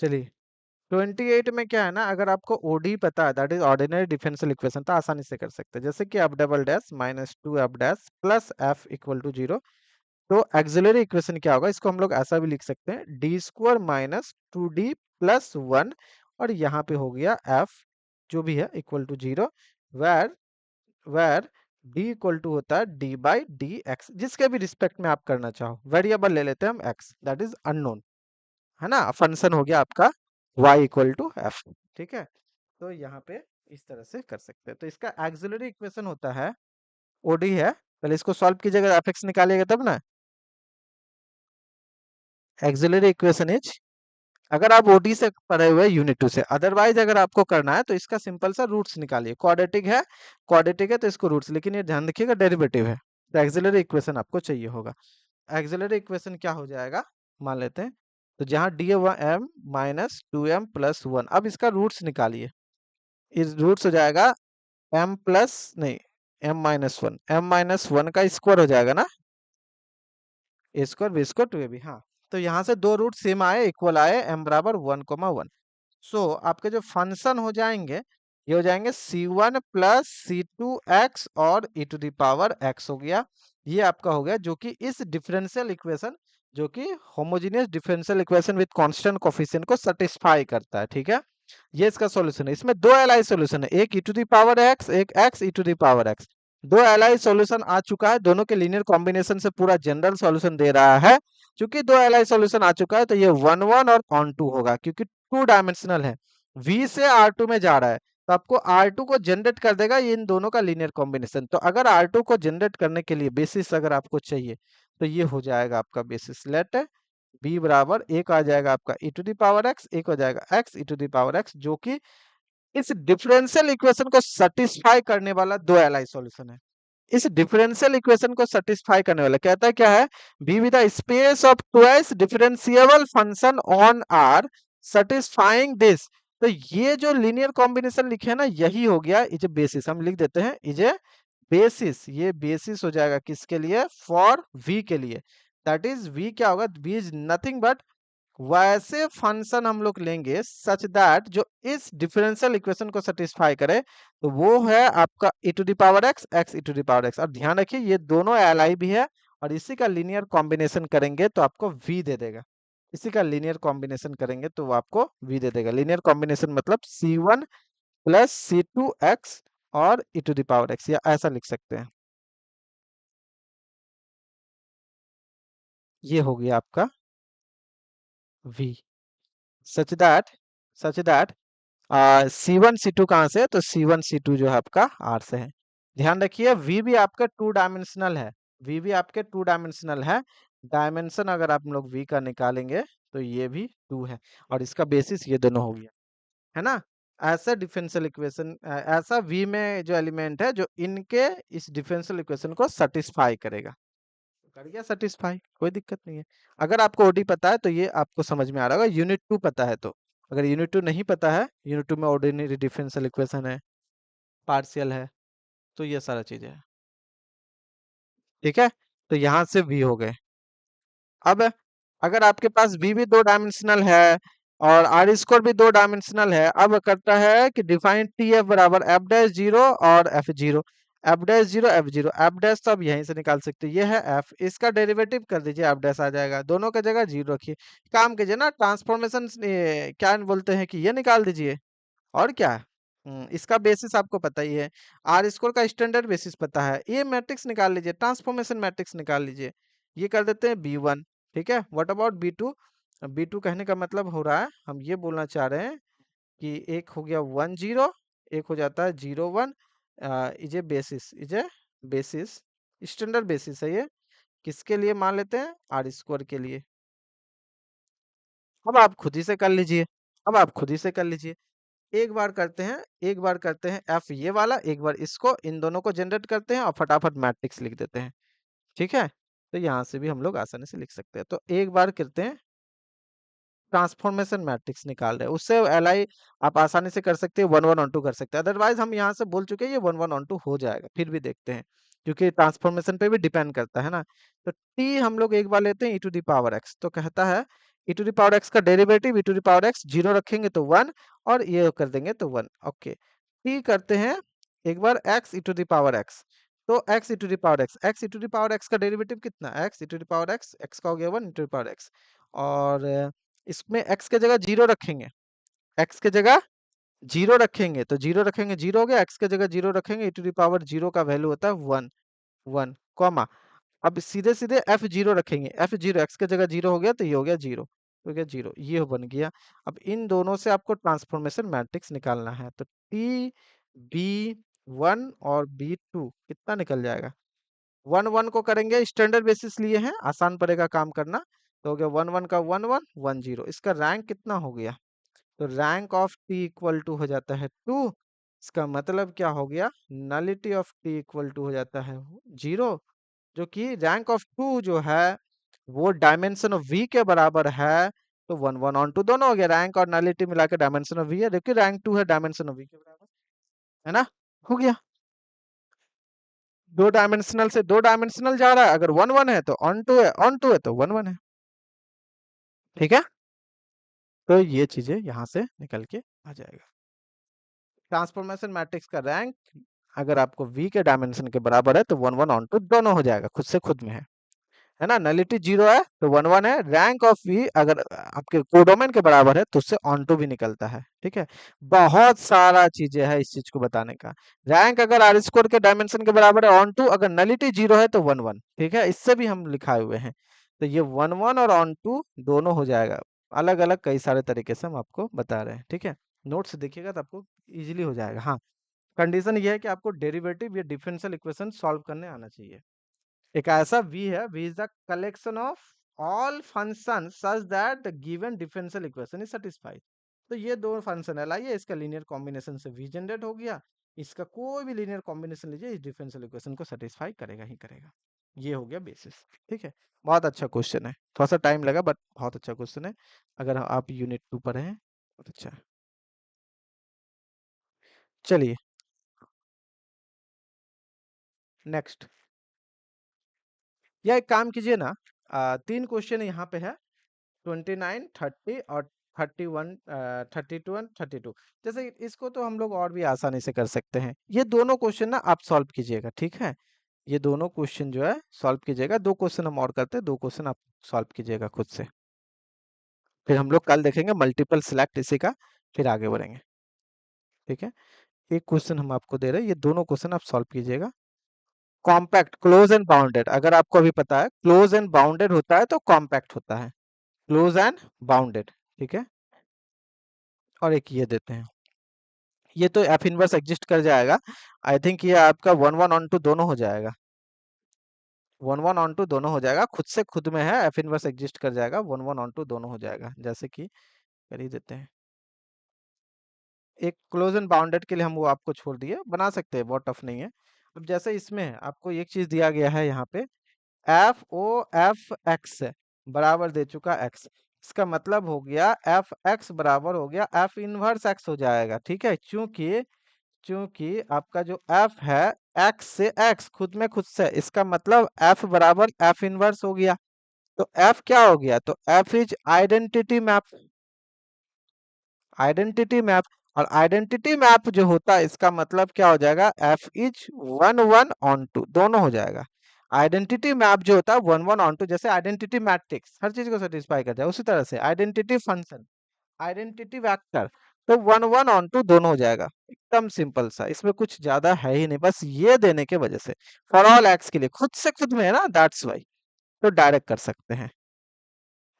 चलिए 28 में क्या है ना, अगर आपको ओडी पता है, that is ordinary differential equation, तो आसानी से कर सकते हैं। जैसे कि f double dash minus two f dash plus f equal to zero. तो एक्सिलरी इक्वेशन क्या होगा, इसको हम लोग ऐसा भी लिख सकते हैं, d square minus two d plus one, और यहाँ पे हो गया एफ जो भी है equal to zero, where where d equal to होता है डी बाई डी एक्स, जिसके भी रिस्पेक्ट में आप करना चाहो। वेरिएबल ले लेते हैं हम एक्स, दैट इज अननोन, है ना। फंक्शन हो गया आपका y इक्वल टू एफ। ठीक है, तो यहाँ पे इस तरह से कर सकते हैं। तो इसका एक्सिलरी इक्वेशन होता है, ओडी है, पहले इसको सॉल्व कीजिएगा, एफ एक्स निकालिएगा तब ना। एक्सिलरी इक्वेशन इज, अगर आप ओडी से पढ़े हुए यूनिट टू से, अदरवाइज अगर आपको करना है तो इसका सिंपल सा रूट्स निकालिए। क्वाड्रेटिक है तो इसको रूट्स, लेकिन ये ध्यान रखिएगा डेरिवेटिव है, तो एक्सिलरी इक्वेशन आपको चाहिए होगा। एक्सिलरी इक्वेशन क्या हो जाएगा, मान लेते हैं, तो जहाँ D M minus two M plus one, अब इसका रूट्स निकालिए। इस रूट्स हो जाएगा एम प्लस नहीं, एम माइनस वन का स्क्वायर हो जाएगा ना, A square B square two A B. हाँ, तो यहाँ से दो रूट सेम आए, इक्वल आए, एम बराबर 1,1। सो आपके जो फंक्शन हो जाएंगे, ये हो जाएंगे c1 प्लस c2x और e to the power x हो गया। ये आपका हो गया, जो कि इस डिफरेंशियल इक्वेशन, जो कि homogeneous differential equation with constant coefficient को सेटिस्फाई करता है। ठीक है, ये इसका सॉल्यूशन है। इसमें दो एलआई सॉल्यूशन है, एक e to the power x, एक x e to the power x। दो एलआई सॉल्यूशन आ चुका है, दोनों के लीनियर कॉम्बिनेशन से पूरा जनरल सॉल्यूशन दे रहा है। क्योंकि दो एलआई सॉल्यूशन आ चुका है तो ये 1 1 और ऑन टू होगा, क्योंकि टू डायमेंशनल है, V से R2 में जा रहा है, तो आपको R2 को जनरेट कर देगा इन दोनों का लीनियर कॉम्बिनेशन। तो अगर R2 को जनरेट करने के लिए बेसिस अगर आपको चाहिए, तो ये हो जाएगा आपका बेसिस। लेट B बराबर एक आ जाएगा आपका e to the power x, एक हो जाएगा x e to the power x, जो कि इस डिफरेंशियल इक्वेशन को सेटिस्फाई करने वाला दो एलआई सॉल्यूशन है। इस डिफरेंशियल इक्वेशन को सेटिस्फाई करने वाला कहता है क्या है, be with the space of twice differentiable function on R satisfying this. तो ये जो लीनियर कॉम्बिनेशन लिखे है ना, यही हो गया इज ए बेसिस, हम लिख देते हैं इज ए बेसिस। ये बेसिस हो जाएगा किसके लिए, फॉर वी के लिए। दैट इज वी क्या होगा, वी इज नथिंग बट, वैसे फंक्शन हम लोग लेंगे सच दैट जो इस डिफरेंशियल इक्वेशन को सेटिस्फाई करे, तो वो है आपका e to the power x, x e to the power x। और ध्यान रखिए ये दोनों एलआई भी है, और इसी का लीनियर कॉम्बिनेशन करेंगे तो आपको v दे देगा। इसी का लीनियर कॉम्बिनेशन करेंगे तो वो आपको v दे देगा। लीनियर कॉम्बिनेशन मतलब c1 प्लस c2x और e to the power x, या ऐसा लिख सकते हैं। ये हो गया आपका v, such that, such that C1 C2 कहाँ से है, तो C1 C2 जो है आपका R से है। ध्यान रखिए V भी आपका टू डायमेंशनल है, V भी आपके टू डायमेंशनल है। डायमेंशन अगर आप लोग V का निकालेंगे तो ये भी टू है, और इसका बेसिस ये दोनों हो गया, है ना। ऐसा डिफरेंशियल इक्वेशन, ऐसा V में जो एलिमेंट है जो इनके इस डिफरेंशियल इक्वेशन को सेटिस्फाई करेगा, कर गया सेटिस्फाई, कोई दिक्कत नहीं है। अगर आपको ओडी पता है तो ये आपको समझ में आ रहा होगा, यूनिट टू पता है तो। अगर यूनिट टू नहीं पता है, यूनिट टू में ऑर्डिनरी डिफरेंशियल इक्वेशन है, पार्शियल है, तो ये सारा चीजें है। ठीक है, तो यहाँ से वी हो गए। अब अगर आपके पास वी भी दो डायमेंशनल है, और आर स्क्वायर भी दो डायमेंशनल है। अब करता है कि डिफाइन टी एफ बराबर एफ डैश जीरो और F zero. F dash zero F zero, F dash तो अब यहीं से निकाल सकते हैं, ये है एफ, इसका डेरिवेटिव कर दीजिए, एफ डैश आ जाएगा, दोनों का जगह जीरो रखिए। काम कीजिए ना, ट्रांसफॉर्मेशन क्या बोलते हैं कि ये निकाल दीजिए, और क्या है। इसका बेसिस आपको पता ही है, आर स्क्वायर का स्टैंडर्ड बेसिस पता है, ये मैट्रिक्स निकाल लीजिए, ट्रांसफॉर्मेशन मैट्रिक्स निकाल लीजिए। ये कर देते हैं बी वन। ठीक है, what about b two. B two कहने का मतलब हो रहा है, हम ये बोलना चाह रहे हैं कि एक हो गया वन जीरो, एक हो जाता है zero one. Is a basis, is a basis, standard basis है ये, किसके लिए मान लेते हैं, आर स्क्वायर के लिए। अब आप खुद ही से कर लीजिए, अब आप खुद ही से कर लीजिए। एक बार करते हैं, एक बार करते हैं एफ ये वाला, एक बार इसको, इन दोनों को जनरेट करते हैं और फटाफट मैट्रिक्स लिख देते हैं। ठीक है, तो यहाँ से भी हम लोग आसानी से लिख सकते हैं। तो एक बार करते हैं, ट्रांसफॉर्मेशन मैट्रिक्स निकाल रहे हैं, उससे एल आई आप आसानी से कर सकते हैं, वन वन ऑन टू कर सकते हैं। अदरवाइज हम यहाँ से बोल चुके हैं ये वन वन ऑन टू हो जाएगा, फिर भी देखते हैं, क्योंकि ट्रांसफॉर्मेशन पे भी डिपेंड करता है ना। तो टी हम लोग एक बार लेते हैं e to the power x, तो कहता है e to the power x का derivative, e to the power x zero रखेंगे तो वन, और ये कर देंगे तो वन। ओके, टी करते हैं एक बार X E to the power x, तो X E to the power X, X E to the power x का डेरिवेटिव कितना, X E to the power X, X का हो गया one E to the power X, और इसमें x के जगह जीरो रखेंगे, x के जगह जीरो रखेंगे तो जीरो रखेंगे, जीरो हो गया, x के जगह जीरो रखेंगे, e to the power zero का वैल्यू होता है वन, वन कॉमा। अब सीधे सीधे एफ जीरो रखेंगे, एफ जीरो, एक्स की जगह जीरो हो गया तो ये हो गया जीरो, हो गया जीरो, ये बन गया। अब इन दोनों से आपको ट्रांसफॉर्मेशन मैट्रिक्स निकालना है, तो टी बी वन और बी टू कितना निकल जाएगा, वन वन को करेंगे, स्टैंडर्ड बेसिस लिए हैं, आसान पड़ेगा काम करना, तो हो गया वन वन का वन वन वन जीरो। इसका रैंक कितना हो गया, तो rank of t equal to हो जाता है टू। इसका मतलब क्या हो गया, nullity of t equal to हो जाता है जीरो, जो कि रैंक ऑफ टू जो है वो डायमेंशन ऑफ वी के बराबर है। तो वन वन ऑन टू दोनों हो गया, रैंक और नलिटी मिला के डायमेंशन ऑफ वी है, देखिए रैंक टू है डायमेंशन ऑफ वी के बराबर, है ना, हो गया। दो डायमेंशनल से दो डायमेंशनल जा रहा है, अगर वन वन है तो ऑन टू है, ऑन टू है तो वन वन है। ठीक है, तो ये चीजें यहाँ से निकल के आ जाएगा। ट्रांसफॉर्मेशन मैट्रिक्स का रैंक अगर आपको v के डायमेंशन के बराबर है तो वन वन ऑन टू दोनों हो जाएगा, खुद से खुद में है ना। नलिटी जीरो है तो वन वन है, रैंक ऑफ v अगर आपके कोडोमेन के बराबर है तो उससे ऑन टू भी निकलता है। ठीक है, बहुत सारा चीजें है इस चीज को बताने का। रैंक अगर आर स्क्वायर के डायमेंशन के बराबर है ऑन टू, अगर नलिटी जीरो है तो वन वन। ठीक है, इससे भी हम लिखाए हुए हैं, तो ये वन वन और ऑन टू दोनों हो जाएगा। अलग अलग कई सारे तरीके से हम आपको बता रहे हैं। ठीक है, नोट्स देखिएगा तो आपको इजीली हो जाएगा। हाँ, कंडीशन ये है कि आपको डेरिवेटिव या डिफरेंशियल इक्वेशन सॉल्व करने आना चाहिए। एक ऐसा v है, v is the collection of all function such that the given differential equation is satisfied. तो ये दो फंक्शन है, लाइए इसका लीनियर कॉम्बिनेशन से v जनरेट हो गया, इसका कोई भी लीनियर कॉम्बिनेशन लीजिए, इस डिफरेंशियल इक्वेशन को सेटिस्फाई करेगा ही करेगा। ये हो गया बेसिस। ठीक है, बहुत अच्छा क्वेश्चन है, थोड़ा सा टाइम लगा बट बहुत अच्छा क्वेश्चन है, अगर आप यूनिट 2 पर हैं बहुत अच्छा है। चलिए नेक्स्ट, या एक काम कीजिए ना, तीन क्वेश्चन यहाँ पे है, 29, 30 और 31, 32 एंड 32। जैसे इसको तो हम लोग और भी आसानी से कर सकते हैं, ये दोनों क्वेश्चन ना आप सॉल्व कीजिएगा। ठीक है, ये दोनों क्वेश्चन जो है सॉल्व कीजिएगा, दो क्वेश्चन हम और करते हैं, दो क्वेश्चन आप सॉल्व कीजिएगा खुद से, फिर हम लोग कल देखेंगे मल्टीपल सिलेक्ट इसी का, फिर आगे बढ़ेंगे। ठीक है, एक क्वेश्चन हम आपको दे रहे हैं, ये दोनों क्वेश्चन आप सॉल्व कीजिएगा। कॉम्पैक्ट, क्लोज एंड बाउंडेड, अगर आपको अभी पता है क्लोज एंड बाउंडेड होता है तो कॉम्पैक्ट होता है, क्लोज एंड बाउंडेड। ठीक है, और एक ये देते हैं, ये तो एफ इनवर्स एग्जिस्ट कर जाएगा, आई थिंक ये आपका वन वन ऑन टू दोनों हो जाएगा, वन वन ऑन टू दोनों हो जाएगा, खुद से खुद में है, एफ इनवर्स एग्जिस्ट कर जाएगा, वन वन ऑन टू दोनों हो जाएगा। जैसे कि कर ही देते हैं, एक क्लोज एंड बाउंडेड के लिए हम वो आपको छोड़ दिए, बना सकते हैं, बहुत टफ नहीं है। अब जैसे इसमें है, आपको एक चीज दिया गया है यहाँ पे, एफ ओ एफ एक्स बराबर दे चुका एक्स, इसका मतलब हो गया एफ एक्स बराबर हो गया एफ इनवर्स एक्स हो जाएगा। ठीक है, क्योंकि क्योंकि आपका जो f है x से x खुद में खुद से, इसका मतलब f बराबर f इनवर्स हो गया, तो f क्या हो गया, तो f is identity map. Identity map. और आइडेंटिटी मैप जो होता है इसका मतलब क्या हो जाएगा, f is one one onto, दोनों हो जाएगा। आइडेंटिटी मैप जो होता है वन वन ऑन टू, जैसे आइडेंटिटी मैट्रिक्स हर चीज को सेटिस्फाई करता है, उसी तरह से आइडेंटिटी फंक्शन, आइडेंटिटी वेक्टर, तो वन वन ऑन टू दोनों हो जाएगा। एकदम सिंपल सा, इसमें कुछ ज्यादा है ही नहीं, बस ये देने के वजह से फॉर ऑल एक्स के लिए खुद से खुद में है ना, दैट्स वाई, तो डायरेक्ट कर सकते हैं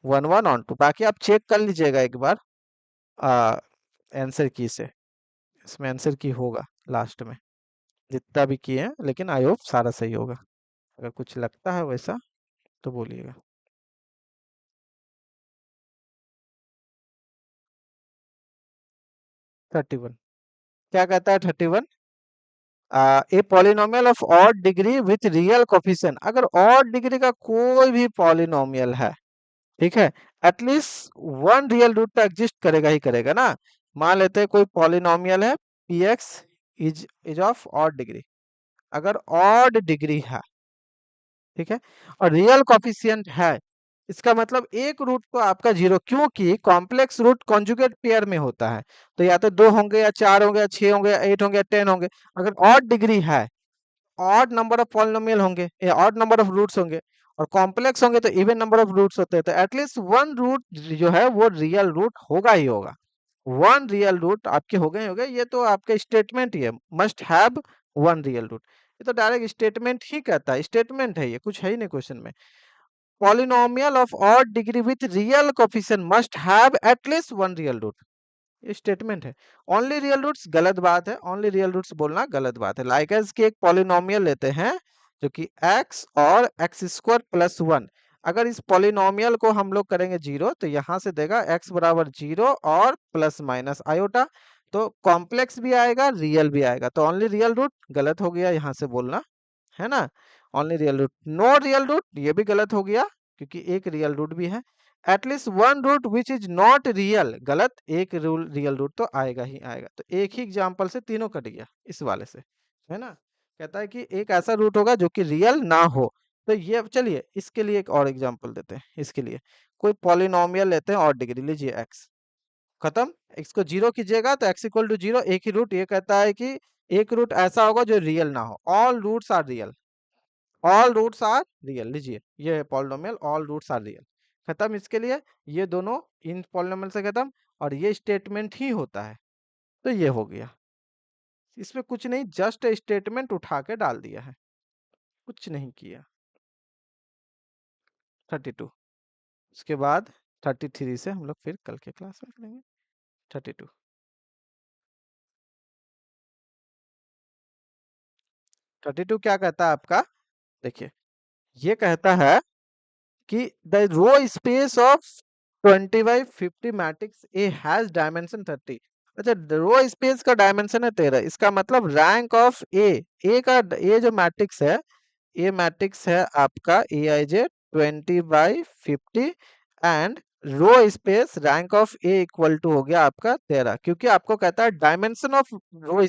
वन वन ऑन टू। बाकी आप चेक कर लीजिएगा एक बार आंसर की से, इसमें आंसर की होगा लास्ट में, जितना भी किए हैं, लेकिन आई होप सारा सही होगा। अगर कुछ लगता है वैसा तो बोलिएगा। 31 क्या कहता है 31, a polynomial of odd degree with real coefficient, अगर ऑड डिग्री का कोई भी पॉलिनोमियल है, ठीक है, एटलीस्ट वन रियल रूट तो एग्जिस्ट करेगा ही करेगा ना। मान लेते हैं कोई पॉलिनोमियल है P x is of odd degree, अगर ऑड डिग्री है, ठीक है, और रियल कोफिशिएंट है, इसका मतलब एक रूट तो आपका जीरो, क्योंकि कॉम्प्लेक्स रूट कॉन्जुगेट पेयर में होता है, तो या तो दो होंगे या चार होंगे या छह होंगे या एट होंगे या 10 होंगे। अगर ऑड डिग्री है, ऑड नंबर ऑफ पॉलिनोमियल होंगे या ऑड नंबर ऑफ रूट्स होंगे, और कॉम्प्लेक्स होंगे तो इवन नंबर ऑफ रूट्स होते हैं, तो एटलीस्ट वन रूट जो है वो रियल रूट होगा ही होगा। वन रियल रूट आपके हो गए, ये तो आपका स्टेटमेंट ही है, must have one real root, ये तो डायरेक्ट स्टेटमेंट ही कहता है, स्टेटमेंट है, ये कुछ है ही नहीं क्वेश्चन में। Polynomial of odd degree with real coefficient must have at least one real root, ये स्टेटमेंट है। ओनली रियल रूट्स गलत बात है, ओनली रियल रूट्स बोलना गलत बात है। लाइक की एक पॉलिनोमियल लेते हैं जो कि x और एक्स स्क्वायर प्लस वन, अगर इस पॉलिनोमियल को हम लोग करेंगे जीरो, तो यहां से देगा x बराबर जीरो और प्लस माइनस आयोटा, तो कॉम्प्लेक्स भी आएगा रियल भी आएगा, तो ओनली रियल रूट गलत हो गया यहाँ से बोलना, है ना। Only real root, no real root ये भी गलत हो गया, क्योंकि एक रियल रूट भी है। At least one root which is not real, गलत, एक रूल रियल रूट तो आएगा ही आएगा। तो एक ही एग्जांपल से तीनों कट गया इस वाले से, है ना। कहता है कि एक ऐसा रूट होगा जो कि रियल ना हो, तो ये चलिए इसके लिए एक और एग्जांपल देते हैं। इसके लिए कोई पॉलिनोमियल लेते हैं और डिग्री लीजिए एक्स, खत्म, एक्स को जीरो कीजिएगा तो एक्स इक्वल टू जीरो, एक ही रूट, ये कहता है कि एक रूट ऐसा होगा जो रियल ना हो, all roots are real, all roots are real, लीजिए ये है polynomial, all roots are real, खत्म। इसके लिए ये दोनों इन पॉलिनोमियल से खत्म, और ये स्टेटमेंट ही होता है, तो ये हो गया। इसमें कुछ नहीं, जस्ट स्टेटमेंट उठा के डाल दिया है, कुछ नहीं किया। 32, उसके बाद 33 से हम लोग फिर कल के क्लास में करेंगे। 32, 32 क्या कहता है आपका, देखिए ये कहता है कि the row space of 20 by 50 matrix a has dimension 30। अच्छा, रो स्पेस का डायमेंशन है 13, इसका मतलब रैंक ऑफ ए का, ए जो मैट्रिक्स है, ए मैट्रिक्स है आपका a i j 20 by 50, and row space rank of a equal to हो गया आपका 13, क्योंकि आपको कहता है डायमेंशन ऑफ रो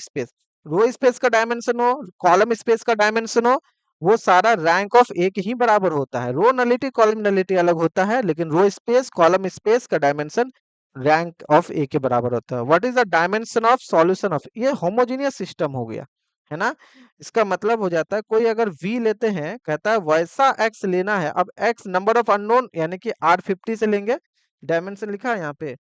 स्पेस का डायमेंशन हो, कॉलम स्पेस का डायमेंशन हो, वो सारा रैंक ऑफ ए के ही बराबर होता है। रो नलिटी कॉलम नलिटी अलग होता है, लेकिन रो स्पेस कॉलम स्पेस का डायमेंशन रैंक ऑफ ए के बराबर होता है। What is the dimension of solution of, ये होमोजेनियस सिस्टम हो गया, है ना। इसका मतलब हो जाता है कोई अगर v लेते हैं, कहता है वैसा x लेना है, अब x नंबर ऑफ अननोन यानी कि R50 से लेंगे, डायमेंशन लिखा है यहाँ पे,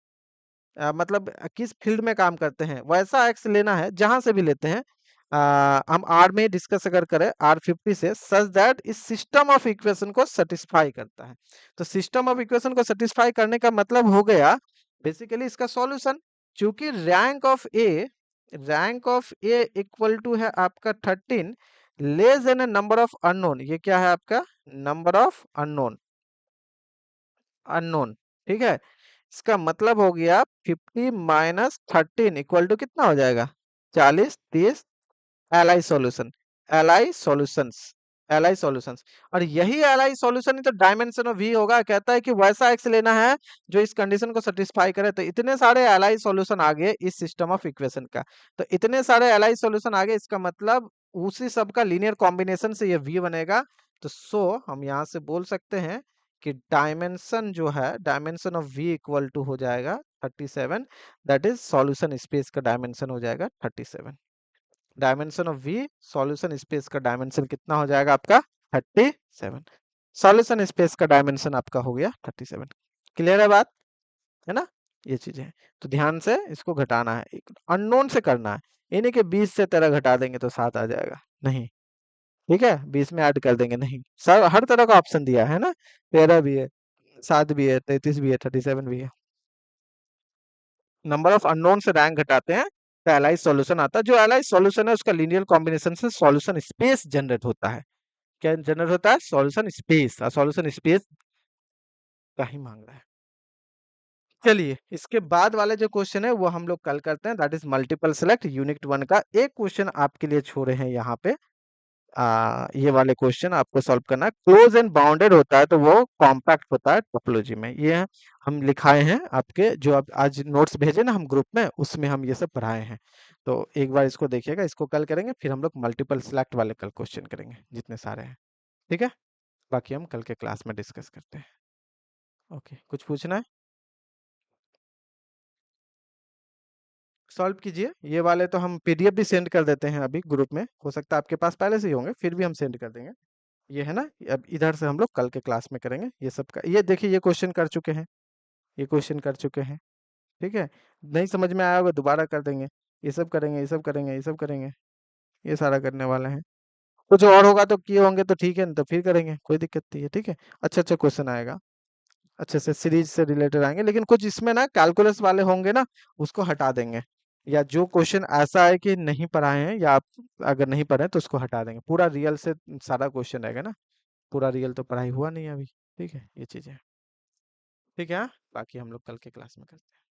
मतलब किस फील्ड में काम करते हैं वैसा x लेना है, जहां से भी लेते हैं, हम R में डिस्कस अगर करें R50 से, सच दैट इस सिस्टम ऑफ इक्वेशन को सेटिस्फाई करता है। तो सिस्टम ऑफ इक्वेशन को सेटिस्फाई करने का मतलब हो गया बेसिकली इसका सॉल्यूशन, चूंकि rank of a equal to है आपका 13, less than number of unknown, ये क्या है आपका नंबर ऑफ अननोन, अननोन, ठीक है। इसका मतलब हो गया 50 - 13 इक्वल टू कितना हो जाएगा, 40 30, LI solution, LI solutions, LI solutions. और यही एलआई सॉल्यूशन ही तो डायमेंशन ऑफ वी होगा, कहता है कि वैसा एक्स लेना है जो इस कंडीशन को सेटिस्फाई करे। तो इतने सारे एलआई सॉल्यूशन आ गए इस सिस्टम ऑफ इक्वेशन का, तो इतने सारे एलआई सॉल्यूशन आ गए, इसका मतलब उसी सब का लीनियर कॉम्बिनेशन से ये वी बनेगा। तो सो हम यहाँ से बोल सकते हैं कि डायमेंशन जो है, dimension of V equal to हो जाएगा 37, दैट इज सॉल्यूशन स्पेस का डायमेंशन हो जाएगा 37। Dimension of V, solution space का डायमेंशन कितना हो जाएगा आपका 37। सॉल्यूशन स्पेस का डायमेंशन आपका हो गया 37। क्लियर है बात, है ना? ये चीजें हैं। तो ध्यान से इसको घटाना है, एक अननोन से करना है। इन्हीं के 20 से तरह घटा देंगे तो 7 आ जाएगा, नहीं। ठीक है, 20 में ऐड कर देंगे, नहीं। सब हर तरह का ऑप्शन दिया है ना, 13 भी है, 7 भी है, 33 भी है, 37 भी है। नंबर ऑफ अननोन से रैंक घटाते हैं तो एलाइज सॉल्यूशन आता है। जो एलाइज सॉल्यूशन है उसका लीनियर कॉम्बिनेशन से सॉल्यूशन स्पेस जनरेट होता है। क्या जनरेट होता है? Solution space. सॉल्यूशन स्पेस का ही मांग रहा है। चलिए, इसके बाद वाले जो क्वेश्चन है वो हम लोग कल करते हैं, that is multiple select unit 1 का। एक क्वेश्चन आपके लिए छोड़े हैं यहाँ पे, ये वाले क्वेश्चन आपको सॉल्व करना है। क्लोज एंड बाउंडेड होता है तो वो कॉम्पैक्ट होता है टोपोलॉजी में। ये हम लिखाए हैं आपके, जो आप आज नोट्स भेजे ना हम ग्रुप में, उसमें हम ये सब पढ़ाए हैं। तो एक बार इसको देखिएगा, इसको कल करेंगे, फिर हम लोग मल्टीपल सिलेक्ट वाले कल क्वेश्चन करेंगे जितने सारे हैं। ठीक है, बाकी हम कल के क्लास में डिस्कस करते हैं। ओके, कुछ पूछना है? सॉल्व कीजिए। ये वाले तो हम पीडीएफ भी सेंड कर देते हैं अभी ग्रुप में, हो सकता है आपके पास पहले से ही होंगे, फिर भी हम सेंड कर देंगे। ये है ना, अब इधर से हम लोग कल के क्लास में करेंगे ये सब का। ये देखिए, ये क्वेश्चन कर चुके हैं, ये क्वेश्चन कर चुके हैं। ठीक है, नहीं समझ में आया होगा दोबारा कर देंगे। ये सब करेंगे, ये सब करेंगे, ये सब करेंगे, ये सारा करने वाले हैं। कुछ और होगा तो किए होंगे तो ठीक है, नहीं तो फिर करेंगे, कोई दिक्कत नहीं है। ठीक है, अच्छा अच्छा क्वेश्चन आएगा, अच्छे से सीरीज से रिलेटेड आएंगे, लेकिन कुछ इसमें ना कैलकुलस वाले होंगे ना, उसको हटा देंगे। या जो क्वेश्चन ऐसा है कि नहीं पढ़ाए हैं, या आप अगर नहीं पढ़े तो उसको हटा देंगे। पूरा रियल से सारा क्वेश्चन रहेगा ना, पूरा रियल तो पढ़ाई हुआ नहीं है अभी। ठीक है, ये चीजें। ठीक है, हाँ? बाकी हम लोग कल के क्लास में करते हैं।